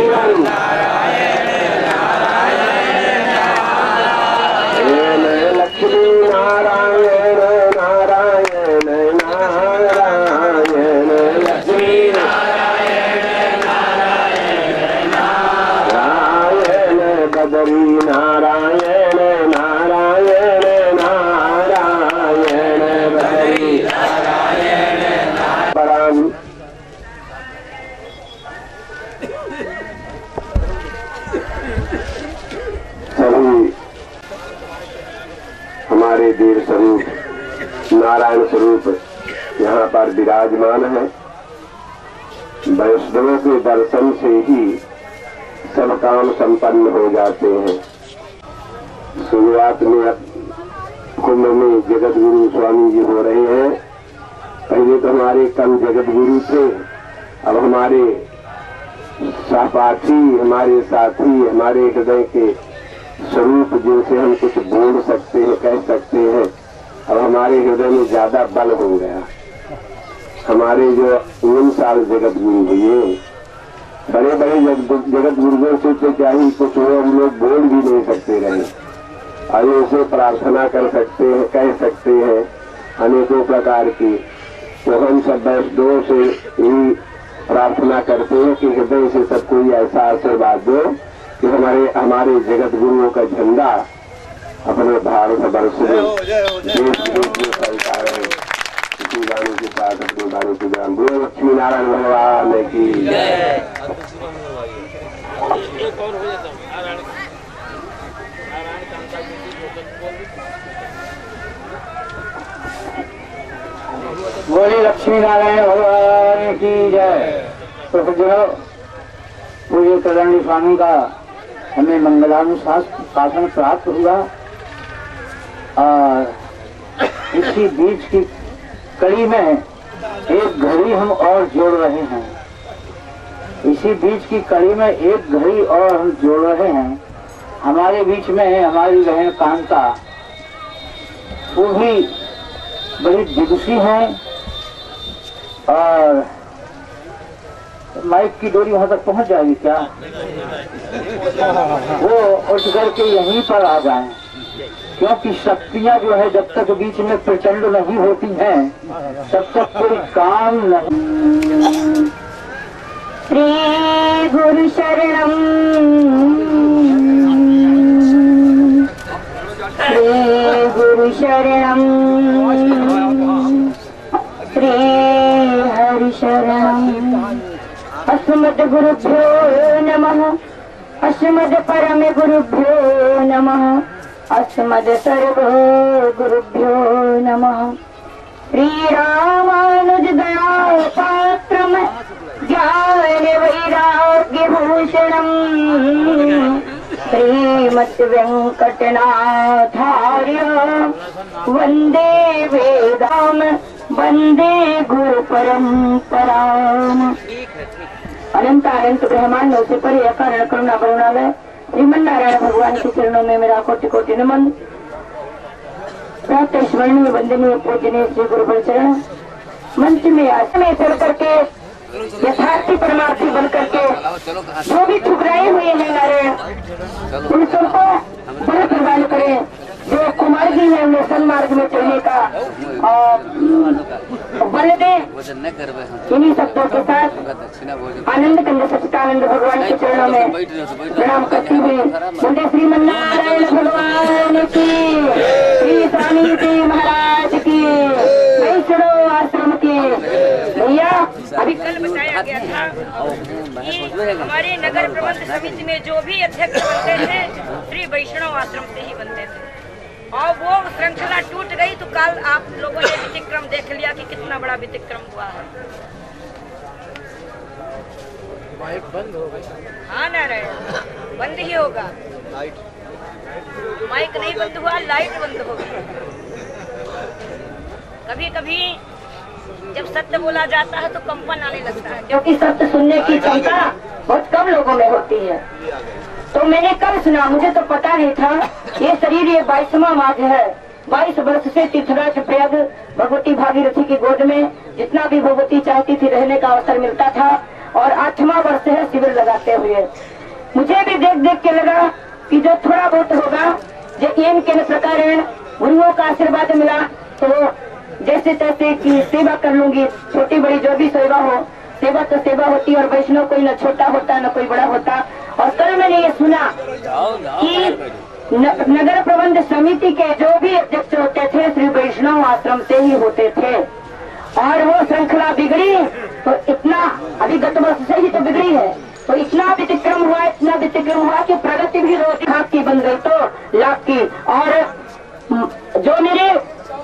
लक्ष्मी नारायण नारायण नारायण लक्ष्मी नारायण बदरी नारायण नारायण नारायण बदरी नारायण। हमारे देव स्वरूप नारायण स्वरूप यहाँ पर विराजमान है। वैष्णवों के दर्शन से ही सब काम संपन्न हो जाते हैं। शुरुआत में कुंभ में जगत गुरु स्वामी जी हो रहे हैं। पहले तो हमारे कम जगत गुरु थे, अब हमारे सहपाठी, हमारे साथी, हमारे हृदय के स्वरूप जिनसे हम कुछ बोल सकते हैं, कह सकते हैं, अब हमारे हृदय में ज्यादा बल हो गया। हमारे जो 9 साल जगत गुरु हुए, बड़े बड़े जगत गुरुओं से तो क्या ही कुछ हो, हम लोग बोल भी नहीं सकते रहे। आगे से प्रार्थना कर सकते हैं, कह सकते हैं अनेकों प्रकार की। तो हम सब वैष्णवों से यही प्रार्थना करते हैं कि हृदय से सब कोई ऐसा आशीर्वाद दो कि हमारे जगत गुरुओं का झंडा अपने भारत वर्ष में देश विदेश में फैलता रहे। इसी गाने के साथ अपने गाने के नाम बोलो लक्ष्मी नारायण भगवान की बोली लक्ष्मी नारायण भगवान की जय। तो पूज्य कल्याणी स्वामी का हमें मंगलानुशासन प्राप्त हुआ और इसी बीच की कड़ी में एक घड़ी हम और जोड़ रहे हैं। इसी बीच की कड़ी में एक घड़ी और हम जोड़ रहे हैं। हमारे बीच में हमारी बहन कांता, वो भी बड़ी विदुषी हैं और माइक की डोरी वहां तक पहुंच जाएगी क्या? वो उठ करके यहीं पर आ जाएं, क्योंकि शक्तियां जो है जब तक बीच में प्रचंड नहीं होती हैं तब तक कोई काम नहीं। श्री गुरु शरणम श्री गुरु शरणम श्री हरि शरणम। अस्मद् गुरुभ्यो नमः अस्मद् परम गुरुभ्यो नमः अस्मद् सर्व गुरुभ्यो नमः। श्री रामानुज दया पात्रम ज्ञान वैराग्य भूषणम श्रीमद् वेंकटनाथार्य वंदे वेदाम वंदे गुरु परंपराम। अनंत अनंत ब्रह्मांड से परे अकारण करुणा करुणालय श्रीमन नारायण भगवान के चरणों में मेरा कोटि कोटि नमन। प्रातः स्मरणीय वंदनीय पूजनीय श्री गुरु चरण मंच में आसन में चढ़ करके यथार्थी परमार्थी बन करके जो भी ठुकराए हुए हैं नारायण, उन सबको बल प्रदान करें। जो कुमार्गी है उन्हें सन्मार्ग में चलने का बल दे। इन्हीं शब्दों के साथ आनंद कंद सच्चिदानंद भगवान के चरणों में प्रणाम करती हुई बोले श्रीमन्नारायण भगवान की, श्री स्वामी जी महाराज की, वैष्णव आश्रम की। भैया अभी कल बताया गया था कि हमारे नगर प्रबंध समिति में जो भी अध्यक्ष बनते थे श्री वैष्णव आश्रम से ही बनते थे, और वो श्रृंखला टूट गई। तो कल आप लोगों ने व्यतिक्रम देख लिया कि कितना बड़ा व्यतिक्रम हुआ है। माइक बंद हो गई। हाँ नारायण, बंद ही होगा। माइक नहीं बंद हुआ, लाइट बंद हो गई। कभी कभी जब सत्य बोला जाता है तो कंपन आने लगता है, क्योंकि सत्य सुनने की क्षमता बहुत कम लोगों में होती है। तो मैंने कल सुना, मुझे तो पता नहीं था। ये शरीर ये 22वां माघ है। 22 वर्ष से तीर्थराज प्रयाग भगवती भागीरथी की गोद में जितना भी भगवती चाहती थी रहने का अवसर मिलता था, और 8वां वर्ष है शिविर लगाते हुए। मुझे भी देख देख के लगा कि जो थोड़ा बहुत होगा, जो एम के प्रकार गुरुओं का आशीर्वाद मिला तो जैसे तैसे की सेवा कर लूंगी। छोटी बड़ी जो भी सेवा हो, सेवा तो सेवा होती है, और वैष्णव कोई न छोटा होता न कोई बड़ा होता। और कल मैंने ये सुना कि नगर प्रबंध समिति के जो भी अध्यक्ष होते थे श्री वैष्णव आश्रम से ही होते थे, और वो श्रृंखला बिगड़ी तो इतना, अभी गत वर्ष से ही तो बिगड़ी है, तो इतना व्यतिक्रम हुआ, इतना व्यतिक्रम हुआ कि प्रगति भी रोटी हाथ की बन गई तो लाख की। और जो मेरे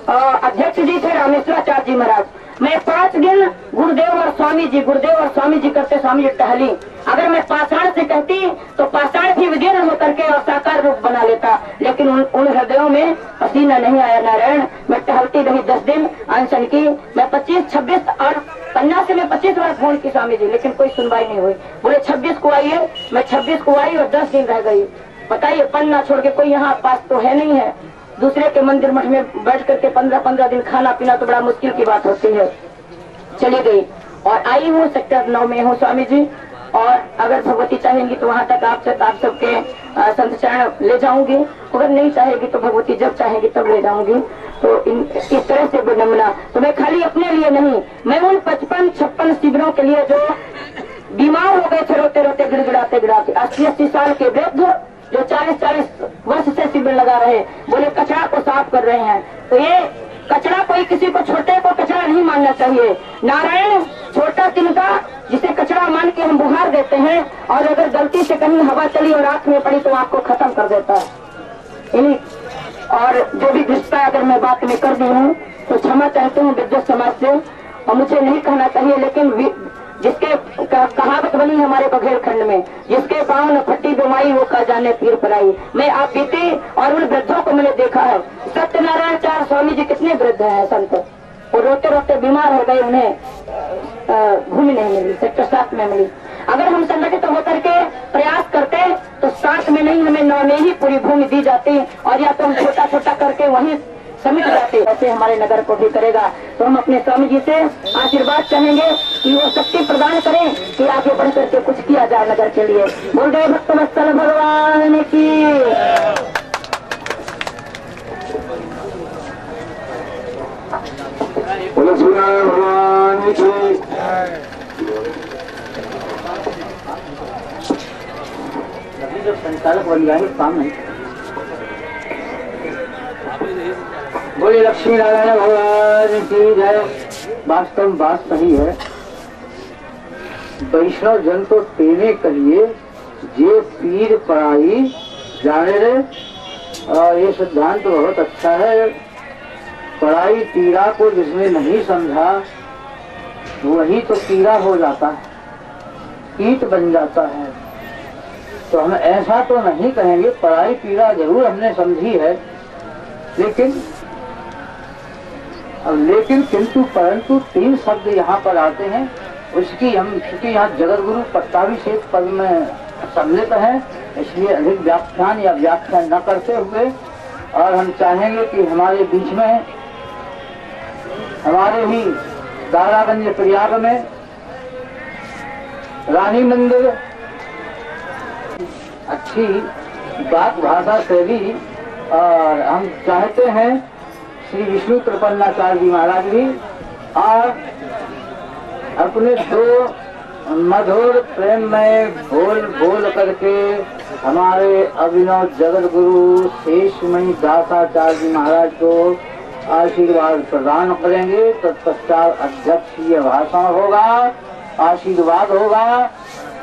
अध्यक्ष जी थे रामेश्वराचार्य जी महाराज, मैं 5 दिन गुरुदेव और स्वामी जी करते स्वामी जी टहली। अगर मैं पाषाण से कहती तो पाषाण भी विदीर्ण होकर के और साकार रूप बना लेता, लेकिन उन हृदयों में पसीना नहीं आया नारायण। मैं टहलती रही 10 दिन अनशन की। मैं 25, 26 और पन्ना से मैं 25 बार फोन की स्वामी जी, लेकिन कोई सुनवाई नहीं हुई। बोले 26 को आइए, मैं 26 को आई और 10 दिन रह गई। बताइए, पन्ना छोड़ के कोई यहाँ पास तो है नहीं है। दूसरे के मंदिर मठ में बैठ करके 15-15 दिन खाना पीना तो बड़ा मुश्किल की बात होती है। चली गई और आई हूँ सेक्टर 9 में हूँ स्वामी जी, और अगर भगवती चाहेंगी तो वहाँ तक आप सबके संत चरण ले जाऊंगी। अगर नहीं चाहेगी तो भगवती जब चाहेगी तब ले जाऊंगी। तो इस तरह से विडम्बना तो मैं खाली अपने लिए नहीं, मैं उन 55-56 शिविरों के लिए जो बीमार हो गए थे रोते रोते गिड़गिड़ाते गिड़ाते, 80-80 साल के वृद्ध जो 40-40 वर्ष से शिविर लगा रहे, बोले कचरा को साफ कर रहे हैं। तो ये कचरा कोई किसी को छोटे को कचरा नहीं मानना चाहिए। नारायण छोटा तिनका जिसे कचरा मान के हम बुहार देते हैं, और अगर गलती से कहीं हवा चली और आंख में पड़ी तो आपको खत्म कर देता है। और जो भी रिश्ता अगर मैं बात में कर दी हूँ तो क्षमा चाहती हूँ विद्युत समाज से, और मुझे नहीं कहना चाहिए, लेकिन जिसके कहावत बनी हमारे बघेल खंड में, जिसके पाँव न फटी बीमारी वो का जाने पीर पराई। मैं आप बीती और उन वृद्धों को मैंने देखा है। सत्यनारायण चार स्वामी जी कितने वृद्ध हैं संत, वो रोते रोते बीमार हो गए, उन्हें भूमि नहीं मिली, सेक्टर 7 में मिली। अगर हम संगठित होकर के प्रयास करते तो 7 में नहीं, हमें 9 में ही पूरी भूमि दी जाती, और या तो हम छोटा छोटा करके वहीं समिट जाते। ऐसे हमारे नगर को भी करेगा। तो हम अपने स्वामी जी से आशीर्वाद चाहेंगे कि वो शक्ति प्रदान करें कि आगे बढ़ करके कुछ किया जाए नगर के लिए। बोल रहे भक्तवत्सल भगवान की। भगवान की जब संचालक बन जाएंगे काम नहीं। बोले लक्ष्मी नारायण भगवान की जय। वास्तव बात सही है, वैष्णव जन तो तेने करिए जे पीर पराई जाने रे। ये सिद्धांत तो बहुत अच्छा है। पराई पीड़ा को जिसने नहीं समझा वही तो पीड़ा हो जाता है, कीट बन जाता है। तो हम ऐसा तो नहीं कहेंगे, पराई पीड़ा जरूर हमने समझी है, लेकिन किंतु परंतु 3 शब्द यहाँ पर आते हैं। उसकी हम चूंकि यहाँ जगत गुरु पट्टाभिषेक पद में सम्मिलित है, इसलिए अधिक व्याख्यान या व्याख्या न करते हुए, और हम चाहेंगे कि हमारे बीच में हमारे ही दारागंज प्रयाग में रानी मंदिर अच्छी बात भाषा शैली, और हम चाहते हैं श्री विष्णु त्रिपन्नाचार्य जी महाराज भी और अपने दो मधुर प्रेम में बोल बोल करके हमारे अभिनव जगत गुरु शेषमणि दासाचार्य जी महाराज को आशीर्वाद प्रदान करेंगे। तत्पश्चात अध्यक्षीय भाषण होगा, आशीर्वाद होगा।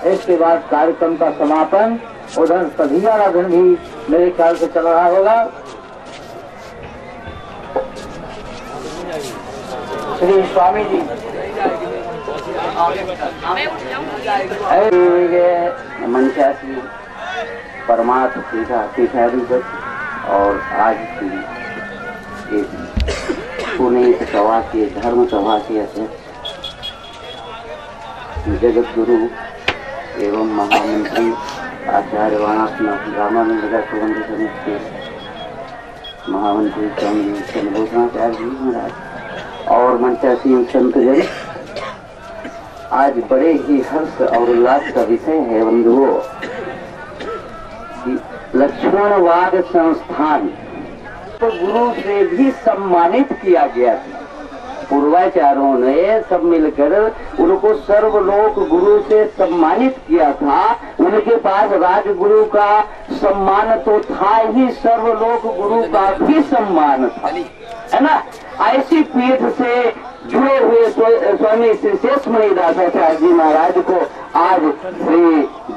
इसके बाद कार्यक्रम का समापन। उधर सभी आराधन भी मेरे ख्याल से चल रहा होगा। श्री स्वामी जी मंचासी परमात्म पीठाधिपति और आज की पुणे सभा के धर्म सभा के अध्यक्ष जगत गुरु एवं महामंत्री आचार्य रामानंद प्रबंध समिति के महामंत्री स्वामी चंद्रभूषणाचार्य जी महाराज और मंचासी संतजन, आज बड़े ही हर्ष और उल्लास का विषय है बंधुओं कि लक्ष्मणवाद संस्थान तो गुरु से भी सम्मानित किया गया था। पूर्वाचार्यों ने सब मिलकर उनको सर्वलोक गुरु से सम्मानित किया था। उनके पास राजगुरु का सम्मान तो था ही, सर्वलोक गुरु का भी सम्मान था, है ना। ऐसी पीठ से जुड़े हुए स्वामी श्री शेषमणि दासाचार्य जी महाराज को आज श्री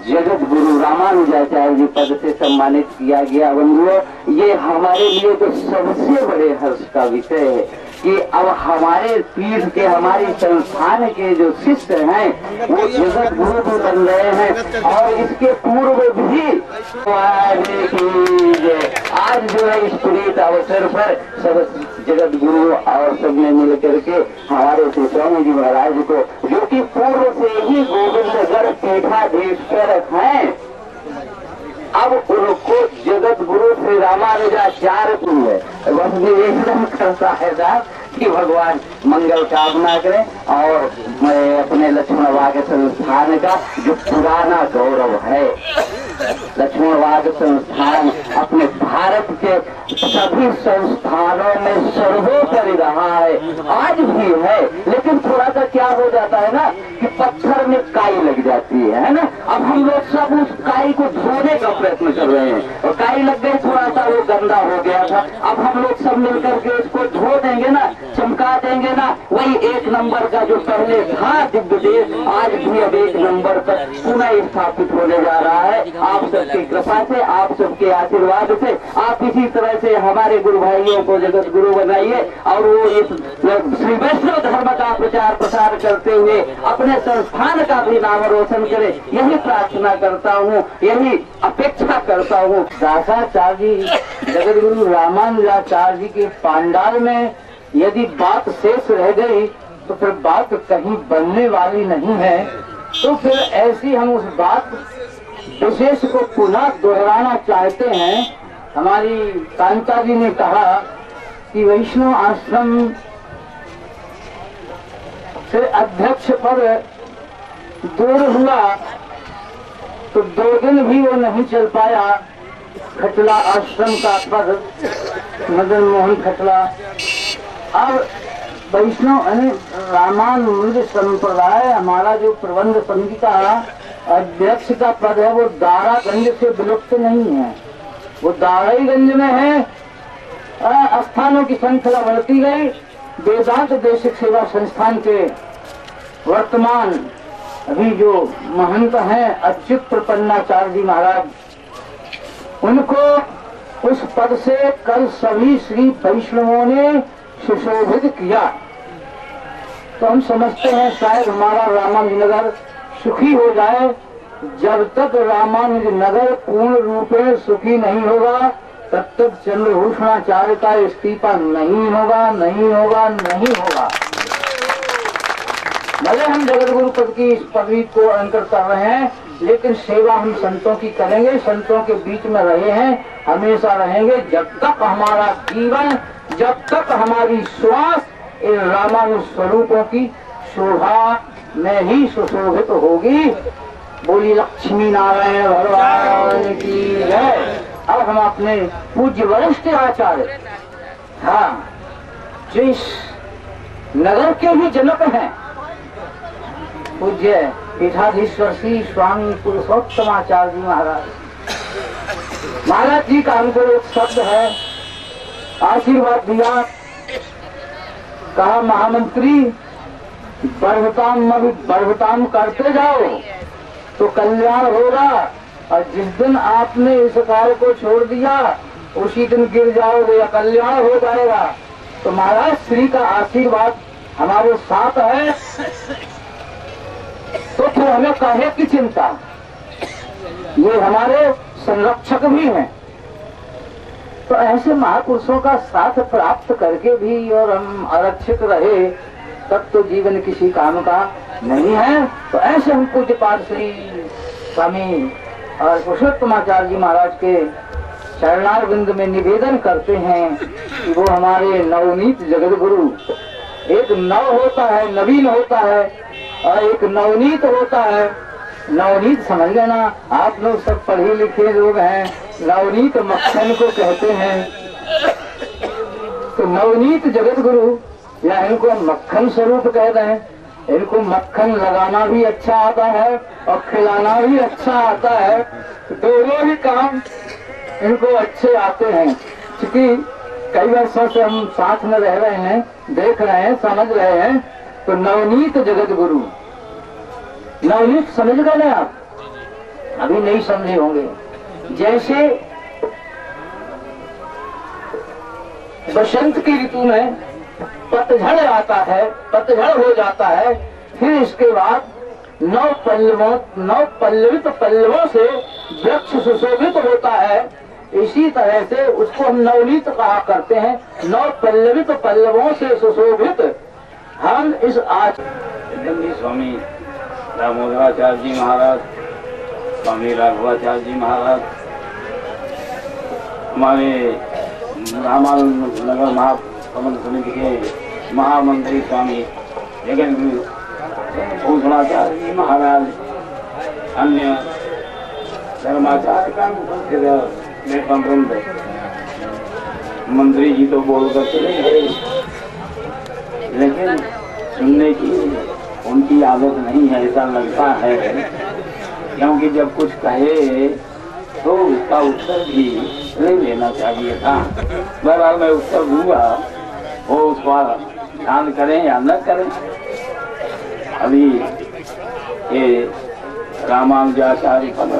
जगत गुरु रामानुजाचार्य जी पद से सम्मानित किया गया। बंधुओं, ये हमारे लिए तो सबसे बड़े हर्ष का विषय है कि अब हमारे पीठ के, हमारी संस्थान के जो शिष्य हैं वो जगत गुरु भी बन रहे हैं। और इसके पूर्व भी आज जो है इस प्रीत अवसर पर सब जगत गुरु और सबने मिल करके हमारे श्री स्वामी जी महाराज को, जो कि पूर्व से ही गोविंदगढ़ पीठाधीश्वर हैं, अब उनको जगत गुरु श्री रामानुजाचार्य है। बस निवेदन करता है साहब कि भगवान मंगल कामना करें और मैं अपने लक्ष्मणवाद संस्थान का जो पुराना गौरव है, लक्ष्मणवाद संस्थान अपने भारत के सभी संस्थानों में सर्वोपरि रहा है, आज भी है। लेकिन थोड़ा सा क्या हो जाता है ना कि पत्थर में काई लग जाती है ना। अब हम लोग सब उस काई को धोने का प्रयत्न कर रहे हैं और काई लग गई, थोड़ा सा वो गंदा हो गया था। अब हम लोग सब मिलकर के इसको धो देंगे ना, चमका देंगे ना, वही एक नंबर का जो पहले था दिव्य देश आज भी अब एक नंबर पर पुनः स्थापित होने जा रहा है। आप सबकी कृपा से, आप सबके आशीर्वाद से, आप इसी तरह से हमारे गुरु भाइयों को जगत गुरु बनाइए और वो इस श्री वैष्णव धर्म का प्रचार प्रसार करते हुए अपने संस्थान का भी नाम रोशन करे। यही प्रार्थना करता हूँ, यही अपेक्षा करता हूँ। दासाचार्य जी जगत गुरु रामानुजाचार्य जी के पांडाल में यदि बात शेष रह गई तो फिर बात कहीं बनने वाली नहीं है। तो फिर ऐसी हम उस बात विशेष को पुनः दोहराना चाहते हैं। हमारी कांता जी ने कहा कि वैष्णव आश्रम से अध्यक्ष पर दूर हुआ तो 2 दिन भी वो नहीं चल पाया। खटला आश्रम का पद मदन मोहन खटला। अब वैष्णव रामानुज संप्रदाय हमारा जो प्रबंध समिति का अध्यक्ष का पद है वो दारागंज से विलुप्त नहीं है, वो दाराईगंज में है। स्थानों की संख्या बढ़ती गई। वेदांत देशिक सेवा संस्थान के वर्तमान अभी जो महंत हैं अच्युत प्रपन्नाचार्य जी महाराज, उनको उस पद से कल सभी श्री वैष्णवों ने सुशोभित किया। तो हम समझते हैं शायद हमारा रामानुजनगर सुखी हो जाए। जब तक रामानुजनगर पूर्ण रूप में सुखी नहीं होगा तब तक चंद्रभूषणाचार्य का इस्तीफा नहीं होगा, नहीं होगा, नहीं होगा। भले हम जगत गुरु पद की इस पदवी को अलंकृत कर रहे हैं, लेकिन सेवा हम संतों की करेंगे, संतों के बीच में रहे हैं, हमेशा रहेंगे। जब तक हमारा जीवन, जब तक हमारी श्वास इन रामानुज स्वरूपों की शोभा में ही सुशोभित होगी। बोली लक्ष्मी नारायण भगवान की जय। अब हम अपने पूज्य वरिष्ठ आचार्य, हाँ, जो इस नगर के ही जनक हैं, पूज्य पीठाधीश्वर श्री स्वामी पुरुषोत्तमाचार्य जी महाराज जी का हमको एक शब्द है, आशीर्वाद दिया, कहा महामंत्री बढ़ताम करते जाओ तो कल्याण होगा, और जिस दिन आपने इस कार्य को छोड़ दिया उसी दिन गिर जाओगे या कल्याण हो जाएगा। तो महाराज श्री का आशीर्वाद हमारे साथ है, तो फिर हमें काहे की चिंता, ये हमारे संरक्षक भी हैं। तो ऐसे महापुरुषों का साथ प्राप्त करके भी और हम आरक्षित रहे तब तो जीवन किसी काम का नहीं है। तो ऐसे हम पूज्य पाद श्री स्वामी और पुरुषोत्तमाचार्य जी महाराज के चरणारविंद में निवेदन करते हैं कि वो हमारे नवनीत जगत गुरु, एक नव होता है, नवीन होता है, और एक नवनीत होता है। नवनीत समझ लेना, आप लोग सब पढ़े लिखे लोग हैं, नवनीत मक्खन को कहते हैं। तो नवनीत जगत गुरु या इनको मक्खन स्वरूप कहते हैं, इनको मक्खन लगाना भी अच्छा आता है और खिलाना भी अच्छा आता है, दोनों ही काम इनको अच्छे आते हैं। क्योंकि कई वर्षों से हम साथ में रह रहे हैं, देख रहे हैं, समझ रहे हैं। तो नवनीत जगत गुरु, नवनीत समझ गए ना आप, अभी नहीं समझे होंगे। जैसे बसंत की ऋतु में पतझड़ आता है, पतझड़ हो जाता है, फिर इसके बाद नौ पल्लवित पल्लवों से वृक्ष सुशोभित होता है। इसी तरह से उसको हम नवनीत कहा करते हैं। नौ पल्लवित पल्लवों से सुशोभित हम इस स्वामी दामोदराचार्य जी महाराज, स्वामी राघवाचार्य जी महाराज, हमारे रामानंद नगर महाप्रबंध समिति के महामंत्री स्वामी जगन गुरु भूषणाचार्य जी महाराज, अन्य धर्माचार्य का मंत्री जी तो बोल कर चले गए, लेकिन सुनने की उनकी आदत नहीं है, ऐसा लगता है। क्योंकि जब कुछ कहे तो उसका उत्तर भी ले लेना चाहिए था। बहरहाल मैं उत्तर दूंगा, वो उस पर ध्यान करें या न करें। अभी ये रामानुजाचार्य पद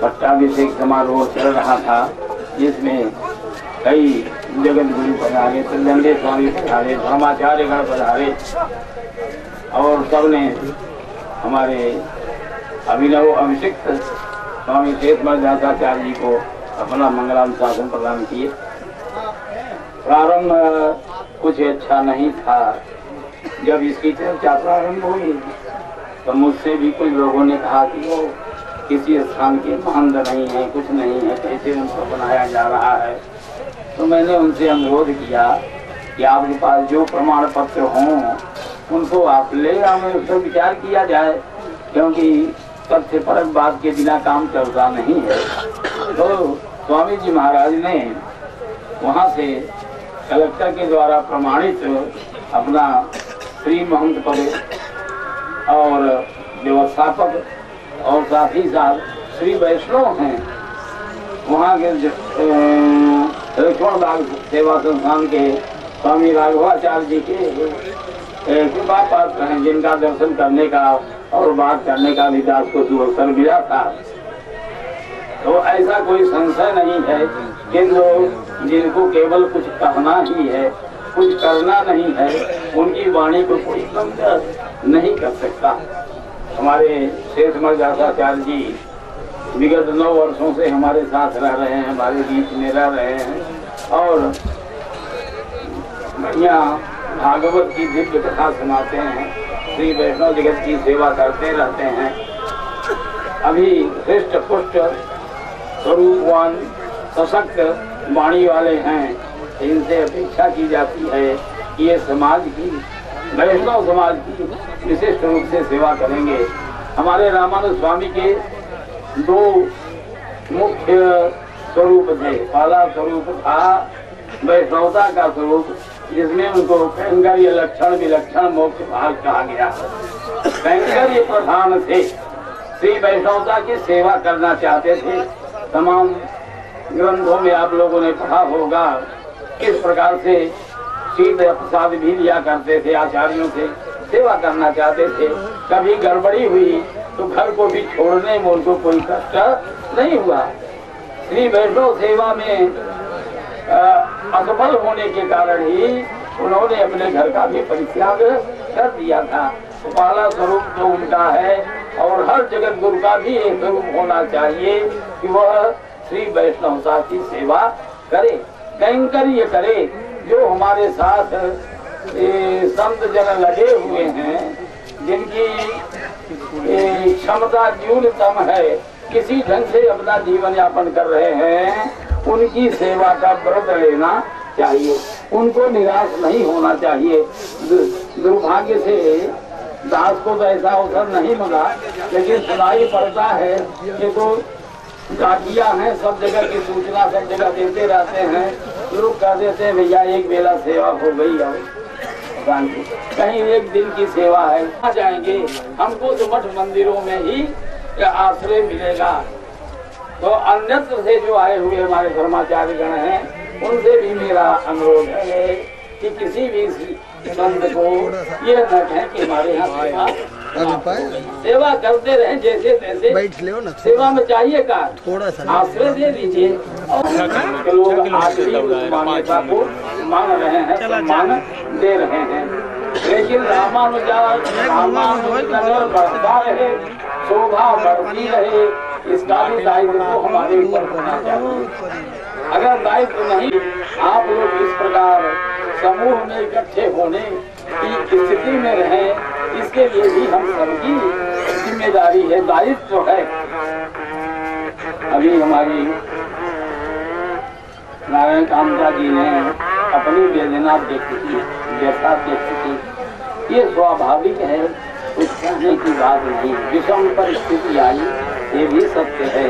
पट्टाभिषेक समारोह चल रहा था, जिसमें कई जगत गुरु पधारे, त्रिदंडे स्वामी पधारे, धर्माचार्य गण पधारे, और सबने हमारे अभिनव अभिषिक्त स्वामी शेषमर्दाचार्य जी को अपना मंगलानुशासन प्रदान किए। प्रारंभ कुछ अच्छा नहीं था। जब इसकी चर्चा प्रारंभ हुई तो मुझसे भी कुछ लोगों ने कहा कि वो किसी स्थान के महंत नहीं है, कुछ नहीं है, कैसे उनको बनाया जा रहा है। तो मैंने उनसे अनुरोध किया कि आपके पास जो प्रमाण पत्र हों उनको आप ले आए, उस पर विचार किया जाए, क्योंकि तथ्य परक बात के बिना काम चलता नहीं है। तो स्वामी जी महाराज ने वहाँ से कलेक्टर के द्वारा प्रमाणित अपना श्री महंत पद और व्यवस्थापक और साथ ही साथ श्री वैष्णव हैं, वहाँ के लक्ष्मण बाग सेवा संस्थान के स्वामी राघवाचार्य जी के कृपा पात्र हैं, जिनका दर्शन करने का और बात करने का भी दास को सुअवसर मिला था। तो ऐसा कोई संशय नहीं है कि लोग जिनको केवल कुछ कहना ही है, कुछ करना नहीं है, उनकी वाणी को कोई बंद नहीं कर सकता। हमारे शेषमर्दाचार्य जी विगत 9 वर्षों से हमारे साथ रह रहे हैं, हमारे बीच में रह रहे हैं और यहाँ भागवत की दिव्य कथा सुनाते हैं, श्री वैष्णव जगत की सेवा करते रहते हैं। अभी हृष्ट पुष्ट स्वरूपवान सशक्त वाणी वाले हैं। इनसे अपेक्षा की जाती है कि ये समाज की वैष्णव समाज की विशिष्ट रूप से सेवा करेंगे। हमारे रामानंद स्वामी के दो मुख्य स्वरूप थे। पहला स्वरूप था वैष्णवता का स्वरूप, जिसमें उनको कैंकर्य लक्षण विलक्षण मोक्ष भाग कहा गया। कैंकर्य प्रधान थे, श्री वैष्णवता की सेवा करना चाहते थे। तमाम ग्रंथों में आप लोगों ने पढ़ा होगा किस प्रकार से शीत प्रसाद भी लिया करते थे, आचार्यों से सेवा करना चाहते थे। कभी गड़बड़ी हुई तो घर को भी छोड़ने में उनको कोई कष्ट नहीं हुआ। श्री वैष्णव सेवा में असफल होने के कारण ही उन्होंने अपने घर का भी परित्याग कर दिया था। तो पहला स्वरूप तो उनका है, और हर जगत गुरु का भी एक स्वरूप होना चाहिए कि वह श्री वैष्णवता की सेवा करे, कैंकर्य करे। जो हमारे साथ संत जन लगे हुए हैं, जिनकी क्षमता न्यूनतम है, किसी ढंग से अपना जीवन यापन कर रहे हैं, उनकी सेवा का व्रत लेना चाहिए, उनको निराश नहीं होना चाहिए। दुर्भाग्य से दास को तो ऐसा अवसर नहीं मिला, लेकिन सुनाई पड़ता है कि तो काटिया है, सब जगह की सूचना सब जगह देते रहते हैं। लोग कह देते हैं भैया एक बेला सेवा हो गई, अब कहीं एक दिन की सेवा है, आ जाएंगे। हमको तो मठ मंदिरों में ही आश्रय मिलेगा। तो अन्यत्र से जो आए हुए हमारे धर्माचार्य गण हैं, उनसे भी मेरा अनुरोध है कि किसी भी संत को ये न कहें कि हमारे यहाँ सेवा करते रहे, जैसे तैसे सेवा में चाहिए का आश्रय दे दीजिए। और लोग आज भी उस मान्यता को मान रहे हैं, सम्मान दे रहे हैं। लेकिन रामानुजान बढ़ता रहे, शोभा बढ़ती रहे, इसका भी दायित्व तो हमारे ऊपर होना चाहिए। अगर दायित्व नहीं, आप लोग इस प्रकार समूह में इकट्ठे होने की स्थिति में रहें, इसके लिए भी हम सबकी जिम्मेदारी है, दायित्व है। अभी हमारी नारायण कामता जी ने अपनी वेदना व्यक्त की, व्यथा व्यक्त की। ये स्वाभाविक है, कुछ कहने की बात नहीं। विषम परिस्थिति आई, ये भी सत्य है,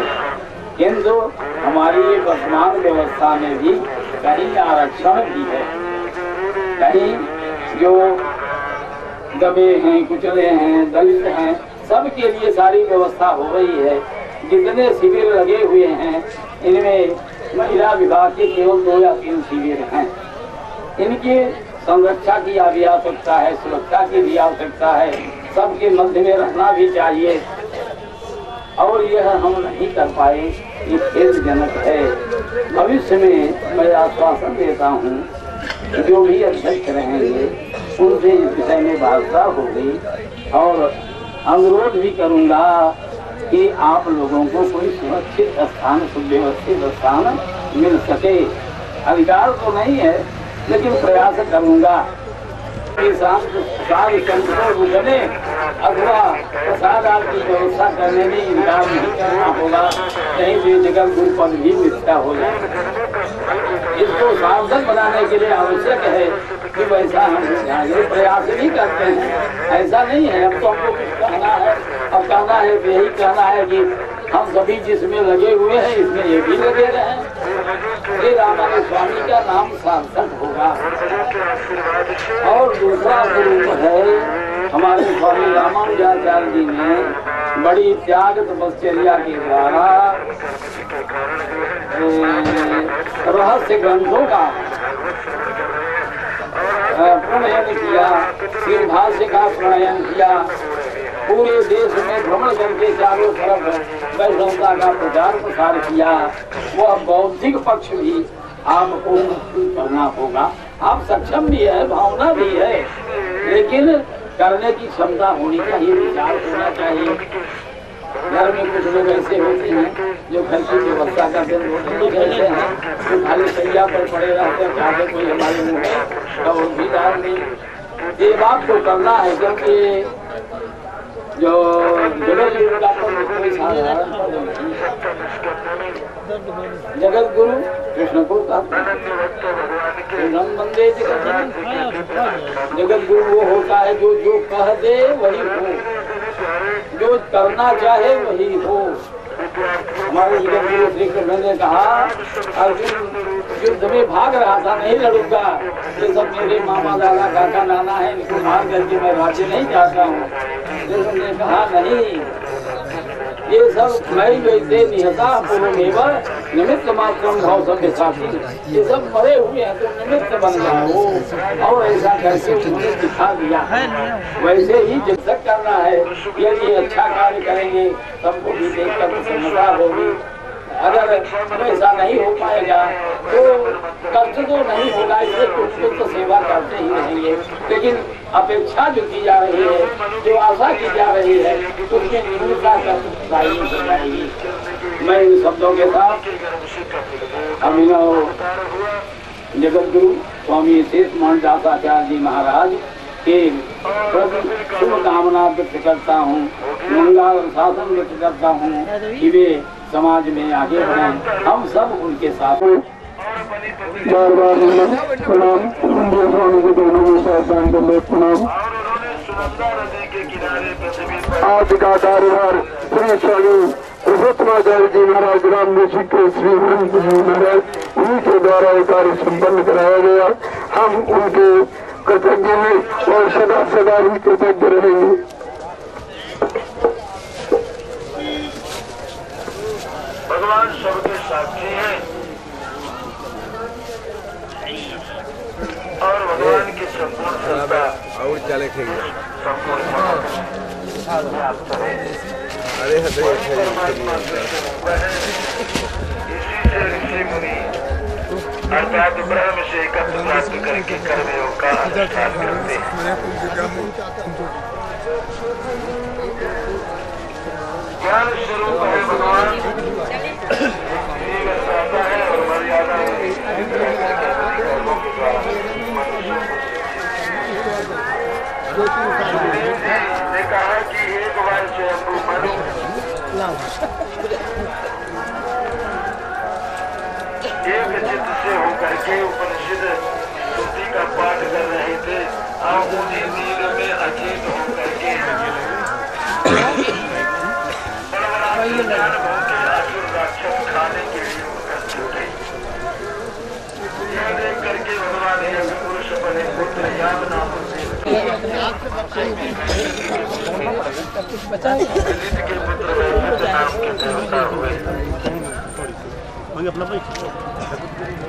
किंतु हमारी वर्तमान व्यवस्था में भी कहीं आरक्षण भी है। कहीं जो दबे हैं, कुचले हैं, दलित हैं, सबके लिए सारी व्यवस्था हो रही है। जितने शिविर लगे हुए हैं, इनमें महिला विभाग के केवल 2 या 3 शिविर हैं। इनकी संरक्षा की भी आवश्यकता है, सुरक्षा की भी आवश्यकता है, सबके मध्य में रहना भी चाहिए। और यह हम नहीं कर पाए, ये खेदजनक है। भविष्य में मैं आश्वासन देता हूँ, जो भी अध्यक्ष रहेंगे उनसे इस विषय में वार्ता होगी, और अनुरोध भी करूँगा कि आप लोगों को कोई सुरक्षित स्थान, सुव्यवस्थित स्थान मिल सके। अधिकार तो नहीं है, लेकिन प्रयास करूँगा कि रुकने अथवा प्रसाद की व्यवस्था करने में इनकार नहीं करना होगा, कहीं भी जगह गुरु पद भी मिथ्या हो जाए। इसको सावधान बनाने के लिए आवश्यक है कि वैसा हम प्रयास भी करते हैं। ऐसा नहीं है अब तो हमको कुछ कहना है, अब कहना है तो यही कहना है कि हम सभी जिसमें लगे हुए हैं इसमें ये भी लगे रहे। श्री रामानंद स्वामी का नाम सार्थक होगा। और दूसरा स्वरूप है, हमारे स्वामी रामानुजाचार्य जी ने बड़ी त्याग तपश्चर्या के द्वारा रहस्य ग्रंथों का प्रणयन किया, शिव भाष्य का प्रणयन किया, पूरे देश में भ्रमण करके चारों तरफ वैष्णवता का प्रचार प्रसार किया। वह बौद्धिक पक्ष भी आपको करना होगा। आप सक्षम भी है, भावना भी है, लेकिन करने की क्षमता होनी चाहिए, विचार होना चाहिए। घर में कुछ लोग ऐसे होते हैं जो घर की व्यवस्था करते हैं, लोग ऐसे हैं जो खाली सैया पर पड़े रहते हैं, चाहे कोई हमारे मुँह में तो भी डाल नहीं। ये बात तो करना है, क्योंकि जो जगत गुरु का कोई साधारण जगत गुरु कृष्ण को वंदे जगत गुरु वो होता है जो जो कह दे वही हो, जो करना चाहे वही हो। हमारे जगत गुरु श्री कृष्ण ने कहा, अर्जुन युद्ध में भाग रहा था, नहीं लड़ूंगा, ये सब मेरे मामा दादा काका नाना है, इनको मार करके मैं राज्य नहीं चाहता हूँ। कृष्ण ने कहा नहीं, ये सब मैं वैसे निहता पूर्वमेव निमित्त मात्र भाव सब साथी, ये सब मरे हुए हैं तो निमित्त बन जाओ। और ऐसा करके उन्होंने दिखा दिया। वैसे ही जब तक करना है, यदि अच्छा कार्य करेंगे सबको भी देखकर प्रसन्नता होगी। अगर ऐसा नहीं हो पाएगा तो कष्ट तो नहीं होगा, इसलिए कुछ तो सेवा करते ही रहेंगे। लेकिन अपेक्षा जो की जा रही है, जो आशा की जा रही है, उसमें निपुणता करनी हो जाएगी। मैं इन शब्दों के साथ अभिनव जगत गुरु स्वामी शेष मोहन दासाचार्य जी महाराज के प्रति शुभकामना व्यक्त करता हूँ, मंगल शासन व्यक्त करता हूँ कि वे समाज में आगे बढ़ें, हम सब उनके साथ। बार बार प्रणाम स्वामी के दोनों प्रणाम। आज का कार्यभार श्री स्वामी पुरुषोत्तमाचार्य जी महाराज ग्राम देशी के श्री हरिंद्र जी महाराज उन्हीं के द्वारा ये कार्य संपन्न कराया गया। हम उनके कृतज्ञ हैं और सदा सदा ही कृतज्ञ रहेंगे। भगवान सबके साक्षी हैं और भगवान की संपूर्ण श्रद्धा और चले अरे इसी से ऋषि मुनि अर्थात ब्रह्म से एकत्र प्राप्त करके कर्मयोग का अनुष्ठान करते हैं। ज्ञान स्वरूप है भगवान, जीवन रहता है और मर्यादा ने कहा कि एक बार से एक चित्त से होकर के उपनिषद श्रुति का पाठ कर रहे थे। आप उन्हीं नींद में अचेत होकर के असुर राक्षस खाने के लिए उपस्थित थे। यह देख करके भगवान एक पुरुष बने पुत्र याद नाम से के पुत्र नाम के देवता हुए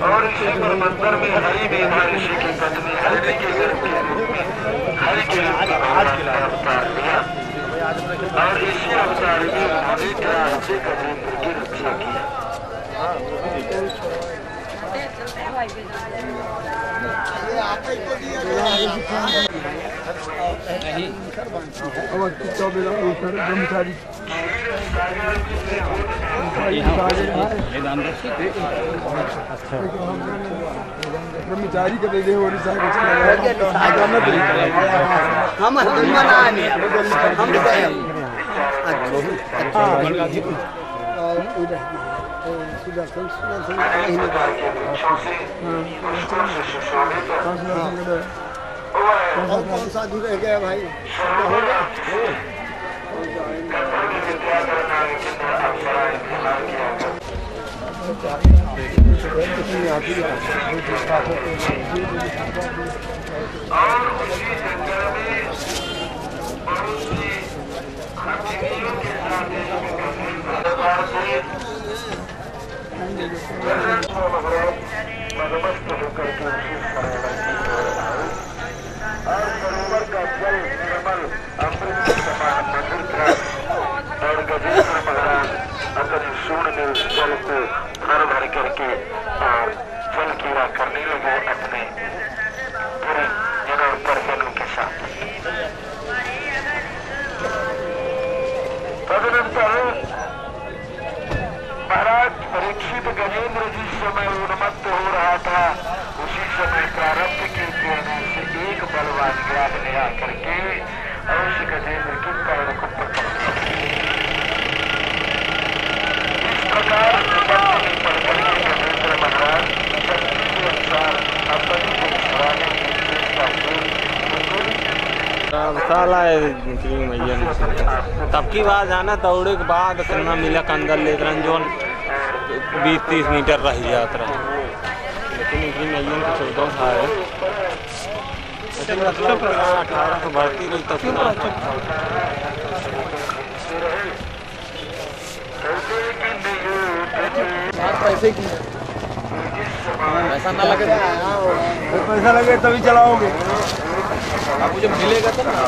और इसी मंदिर में हरि भी ऋषि की पत्नी हरि के गर्भ के रूप में हरि के अवतार लिया और इसी अवतार में उन्होंने रास्ते गजेंद्र की रक्षा किया। ब्रह्मचारी ब्रह्मचारी के दे हो और कौन सा दूर रह गया भाई? और सरोवर का जल निर्मल अमृत के समान मधुर था और गजेंद्र महाराज अपने सूर्ण जल को भर भर करके और जल कीड़ा करने लगे अपने पूरे जनों पर जनों के साथ। तदनंतर महाराज परीक्षित गजेंद्र जिस समय उन्मत्त हो रहा था उसी समय प्रारब्ध की प्रेरणा से एक बलवान ग्राम ले आकर के अवश्य गजेंद्र के पैर को पकड़ इस प्रकार में पढ़कर के गजेंद्र महाराज शक्ति के अनुसार अपनी को छुड़ाने की चेष्टा की। साला मैया तब की बात जाना दौड़े के बाद कितना मिला अंदर ले जोन 20-30 मीटर रह जात रहा, लेकिन इनकी मैया की 14 था है मतलब 18 को भर्ती रही तब पैसे की पैसा ना लगे, पैसा लगे तभी चलाओगे, आपको जब मिलेगा तब ना।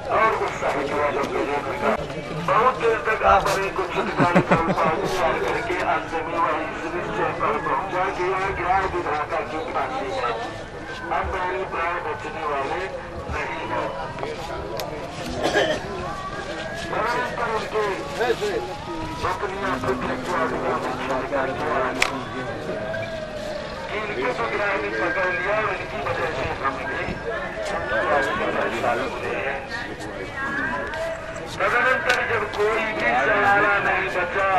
और गुस्सा बहुत देर तक आप कुछ करके अंत में वही निश्चय पर पहुंचा कि यह ज्ञान विधाता की फांसी है, अब मेरे प्राण बचने वाले नहीं है। पर उनके पत्नियां पुत्र इनके तो ग्रह ने पकड़ लिया और इनकी वजह से हमने तदनंतर जब कोई भी सहारा नहीं बचा,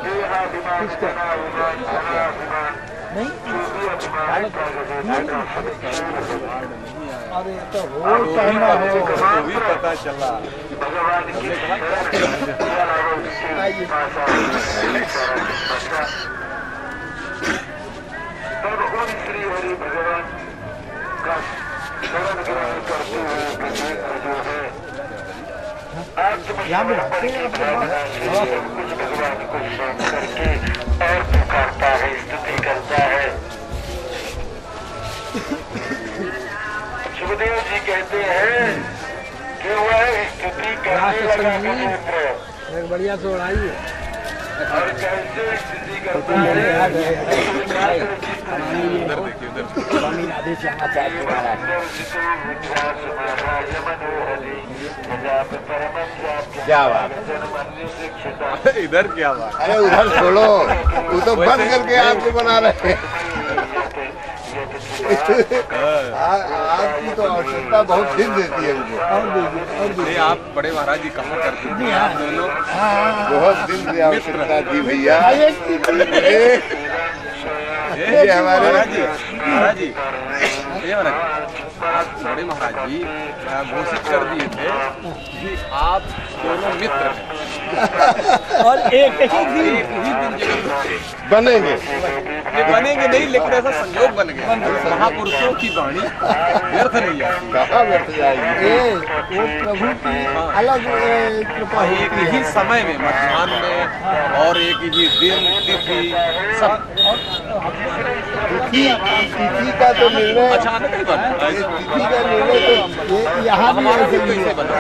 देहाभिमान जो भी अभिमान अरे तो हो कहना है भी पता चला भगवान की तब उन श्री हरि भगवान का शरण ग्रहण करते हुए जो है कुछ भगवान को स्मरण करके और पुकारता है, स्तुति करता है। सुखदेव जी कहते हैं कि वह स्तुति करने लगा गजेंद्र, बढ़िया से उड़ाई और कैसे स्तुति करता है। क्या बात, इधर क्या बात, अरे उधर छोड़ो, वो तो बंद करके आपको बना रहे हैं। आपकी तो आवश्यकता बहुत दिन देती है मुझे। आप बड़े महाराज जी कहाँ करते हैं आप दोनों? बहुत दिन से आवश्यकता थी भैया। ये हमारे महाराज जी बड़े महाराज जी घोषित कर दिए थे कि आप दोनों मित्र हैं और एक ही दिन बनेंगे। ये बनेंगे नहीं, लेकिन ऐसा संयोग बन गया। महापुरुषों की वाणी व्यर्थ नहीं जाएगी, कहाँ व्यर्थ जाएगी। वो प्रभु की अलग कृपा, एक ही समय में मध्याह्न में और एक ही दिन तिथि सब। तिथि का तो निर्णय अचानक ही बना, तिथि का निर्णय तो यहाँ भी ऐसे ही बना,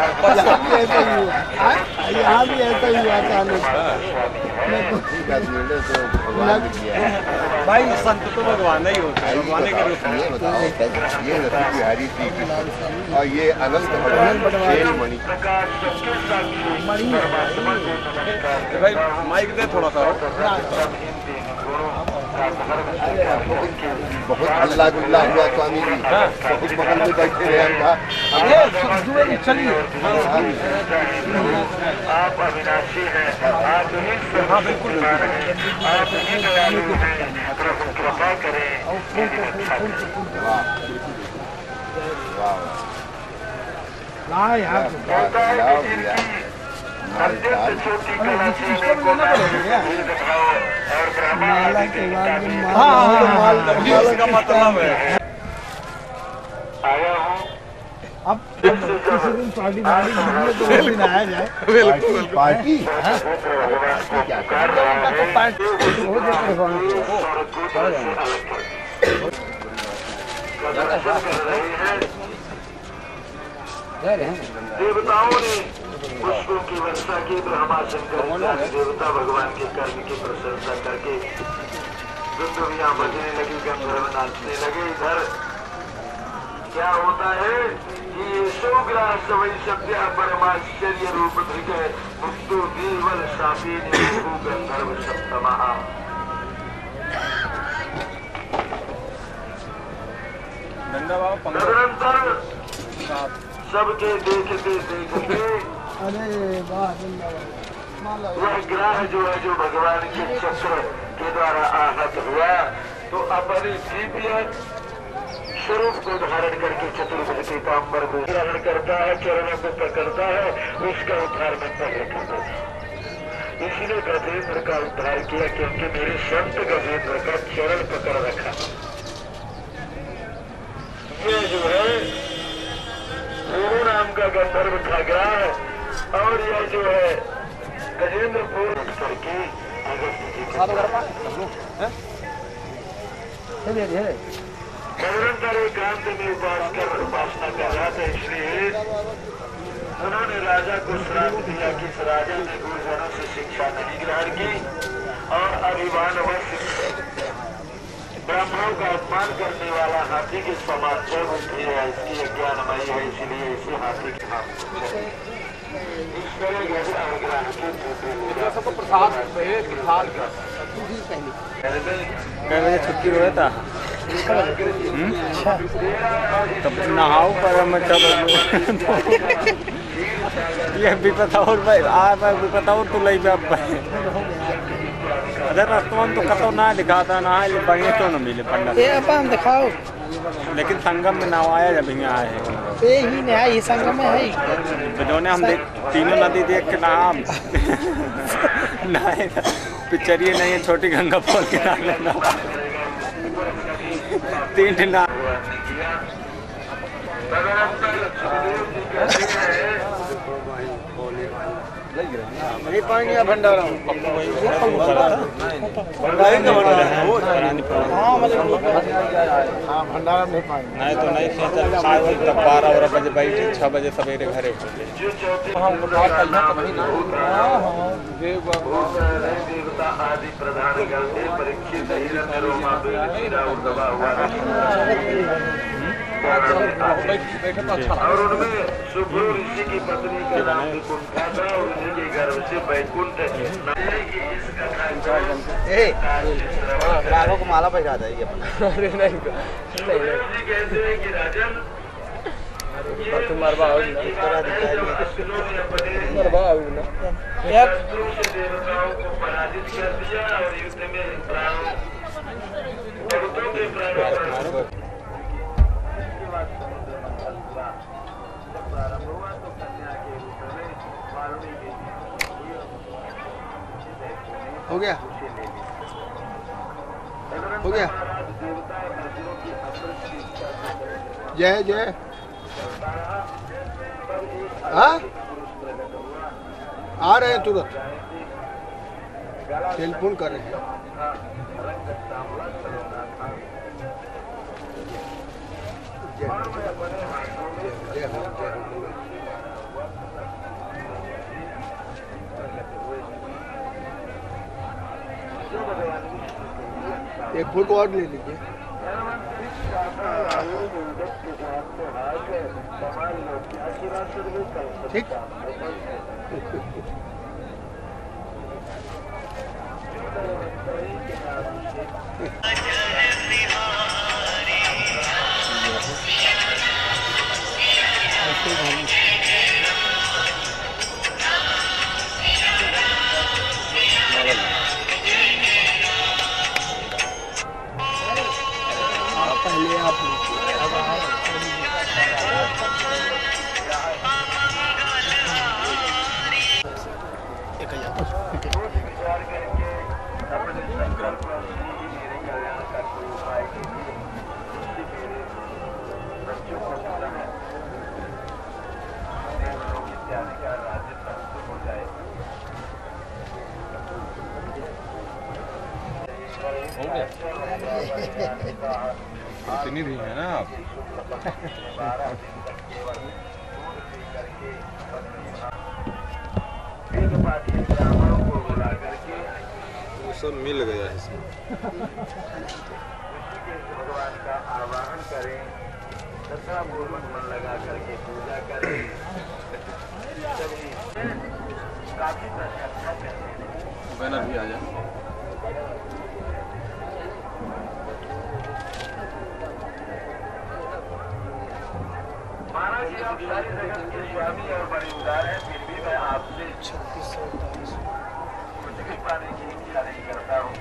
यहाँ भी ऐसा ही हुआ अचानक। भाई संत तो भगवान ही होता है, भगवान के रूप में। ये रसी बिहारी श्री कृष्ण और ये अनंत भगवान मणि। भाई माइक दे थोड़ा सा, बहुत हल्ला गुल्ला हुआ स्वामी जी, बहुत बगल में बैठे रहे हम। चलिए आप अविनाशी हैं, आप हाँ बिल्कुल आप कृपा करें। अत्यंत छोटी कला और मतलब है। आया हूँ अब किसी दिन पार्टी वार्टी तो वो दिन आया जाए। पार्टी क्या कर रहा है, देवताओं ने पुष्पों की वर्षा की, ब्रह्मा शंकर देवता भगवान के कर्म की प्रशंसा करके दुनिया बजने लगी, गंधर्व नाचने लगे। इधर क्या होता है कि ये शोग्रास वही सत्या परमाश्चर्य रूप मुक्तो नीवल शापी गंधर्व सप्तमः। तदनंतर सबके देखते देखते वह ग्रह जो है जो भगवान के चक्र के द्वारा आहत हुआ तो अपने दिव्य स्वरूप को धारण करके चतुर्भुज पीताम्बर को ग्रहण करता है, चरणों को पकड़ता है, उसका उद्धार में पहले करता है। इसीलिए गजेंद्र का उद्धार किया क्योंकि मेरे संत गजेंद्र का चरण पकड़ रखा। ये जो है गुरु नाम का गंधर्व था ग्रह और यह जो है गजेंद्र पूर्ण करके अगस्त जी निरंतर एकांत में उपासना कर रहा था, इसलिए उन्होंने राजा को श्राप दिया कि इस राजा ने गुरुजनों से शिक्षा नहीं ग्रहण की और अभिमानवश ब्राह्मणों का अपमान करने वाला हाथी के समान बुद्धि है, इसकी ज्ञानमयी है, इसलिए इसे हाथी के नाम छुट्टी हुआ था तब नहाओ पर ये विपता और विपता और तो लई अदर रास्तों में तो कतो ना लिखा था ना बढ़िया क्यों न मिले पंडित ये अपन दिखाओ, लेकिन संगम में नाव आया जब यहाँ आए ये ही नहीं आया, ये संगम में है जिन्होंने हम तीनों नदी देख के नाम नहाए पिक्चरिए नहीं है, छोटी गंगा पोल के नाम लेना तीन ना पानी भंडारा भंडारा में पानी नहीं तो नहीं खींचा 12 बजे बैठी 6 बजे सवेरे घरे देवता आदि प्रधान करते परीक्षित और उनमें सुब्रू ऋषि की पत्नी का नाम कुंठा था और उन्हीं के गर्भ से बैकुंठ राघव को माला पहरा देगी अपन। अरे नहीं कहते हैं कि राजन मरवा यार देवताओं को पराजित कर दिया और युद्ध में भक्तों के प्राणों प्रारंभ हुआ तो कन्या के रूप में वाल्मीकि हो गया जय जय हाँ आ रहे हैं तुरंत, टेलीफोन कर रहे हैं। एक फोटो और ले लीजिए। ठीक पहले आप इतनी भी है ना आप वो सब मिल गया इसमें। भगवान का आवाहन करें तथा पूर्वक मन लगा करके पूजा करें। बैनर भी आ जाए। महाराज जी आप सारी जगत के स्वामी और बड़े उदार हैं, फिर भी मैं आपसे कुछ भी पाने की इच्छा नहीं करता हूँ।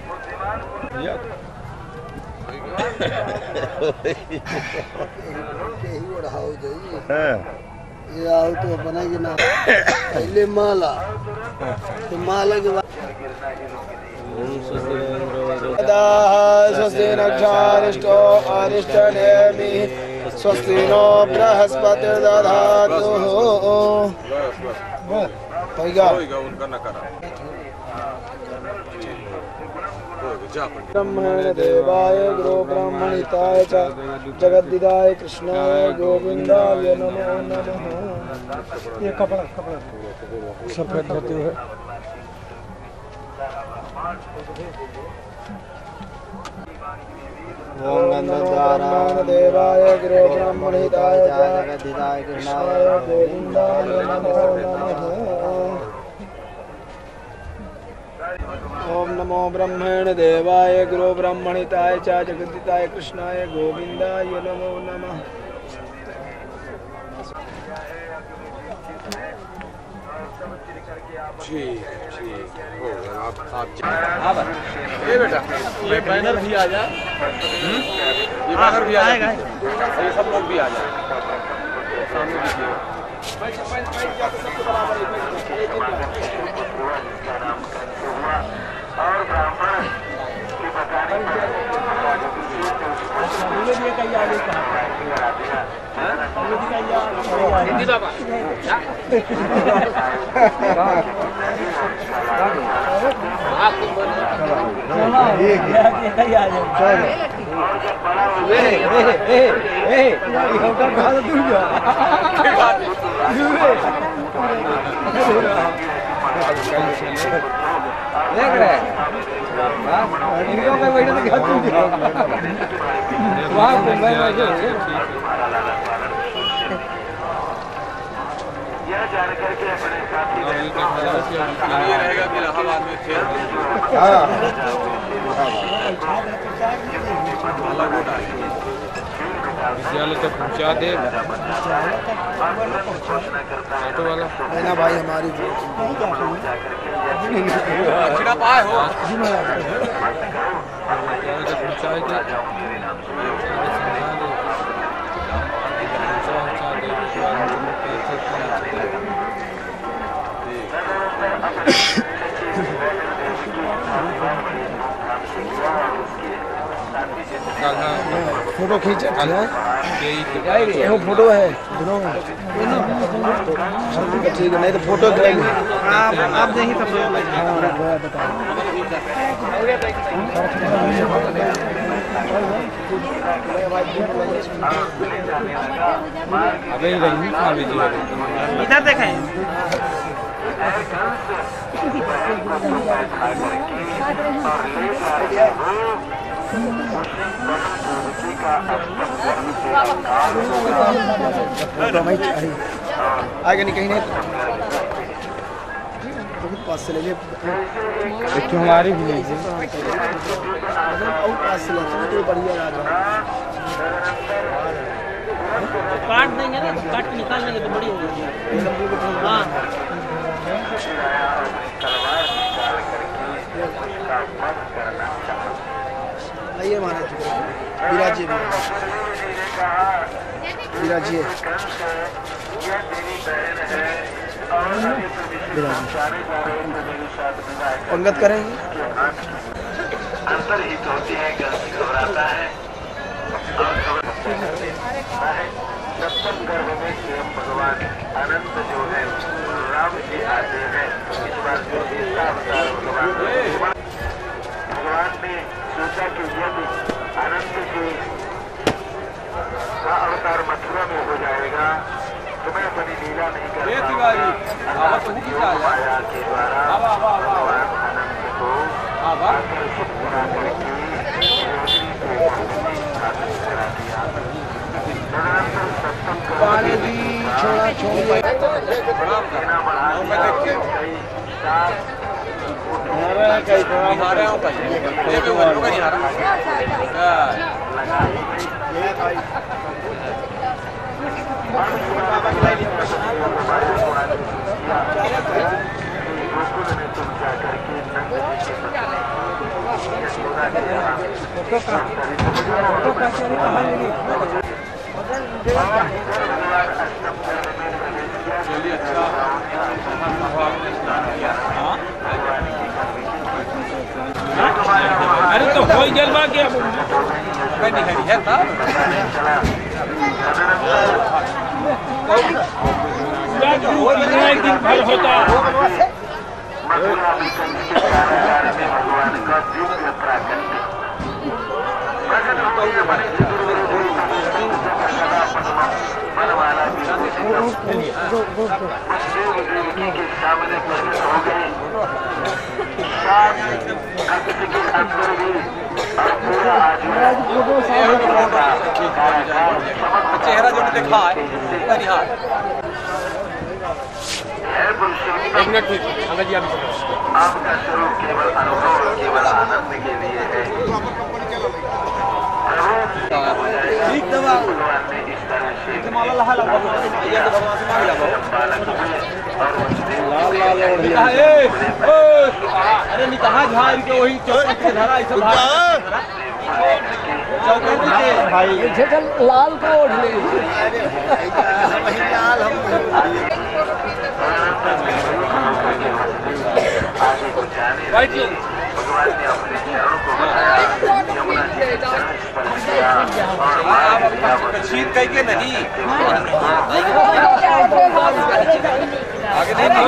बुद्धिमान ये आओ तो अपना के नाम पहले माला तो माला के बाद स्वस्ति नक्षारिष्टो अरिष्टनेमि स्वस्ति नो बृहस्पतिर्दधातु उनका न करा ब्रह्मण देवाय गुरु ब्रह्मणिताय च जगद्दिदाय कृष्णाय गोविंदाय नमो नमः। ये कपड़ा सफेद धोती है। ओम ब्रह्मण देवाय गुरु ब्रह्मणिताय च जगद्दिदाय कृष्णाय गोविंदाय नमो नमः। ओम नमो ब्रह्मण देवाय गुरु ब्रह्मणिताय च जगद्दिदाय कृष्णाय गोविंदाय नमो नमः। ठीक हो गया। आप ये बेटा ये बैनर भी आ जाए, ये बैनर भी आ जाए, ये सब लोग भी आ जाए सामने दीजिए। और ब्राह्मण की बताने देख रहे इनको मैं बैठे तो क्या तुम वहाँ यह जानकर के अपने साथी ये रहेगा कि इलाहाबाद में थे विद्यालय तक पहुँचा दे ऑटो वाला है ना भाई हमारी चिड़ा पाए हो पहुँचाए फोटो खींचे वो फोटो है ठीक है, नहीं तो फोटो आप नहीं सब अबे इधर देखें आगे नहीं कहीं नहीं बहुत पास से ले लिए हमारी भी नहीं पास से लेते तो बढ़िया आ जाए काट देंगे ना, काट के निकाल देंगे तो बड़ी होगी। हाँ आइए महाराज विराजिए विराजिए पंगत करेंगे अंतर्हित होती है, घबराता है जब तक गर्भ में स्वयं भगवान अनंत जो है राम जी आते हैं। इस बार जो अवतार भगवान ने सोचा कि यदि अनंत जी का अवतार मथुरा में हो जाएगा तो मैं अपनी लीला नहीं कर पाऊंगा। माया के द्वारा भगवान अनंत को आकर्षित करा करके स्थापित करा दिया। पानी भी छोड़ा छोड़िए चलिए अच्छा अरे तो कोई जलवा क्या नहीं है दिन भर होता चेहरा जो दिखा है एक मिनट अंग्रेजी आपका स्वरूप केवल अनुभव और केवल आनंद के लिए है। ठीक दवा भगवान ने इस तरह से माला लहा लगा ये तो भगवान से मांग लगा अरे निकाह झाड़ के वही चौकट के धरा ऐसा चौकट के भाई लाल का ओढ़ ले लाल हम भगवान ने अपने चरणों को बनाया, यमुना जी के चरण स्पर्श किया और शीत कह के नहीं आगे नहीं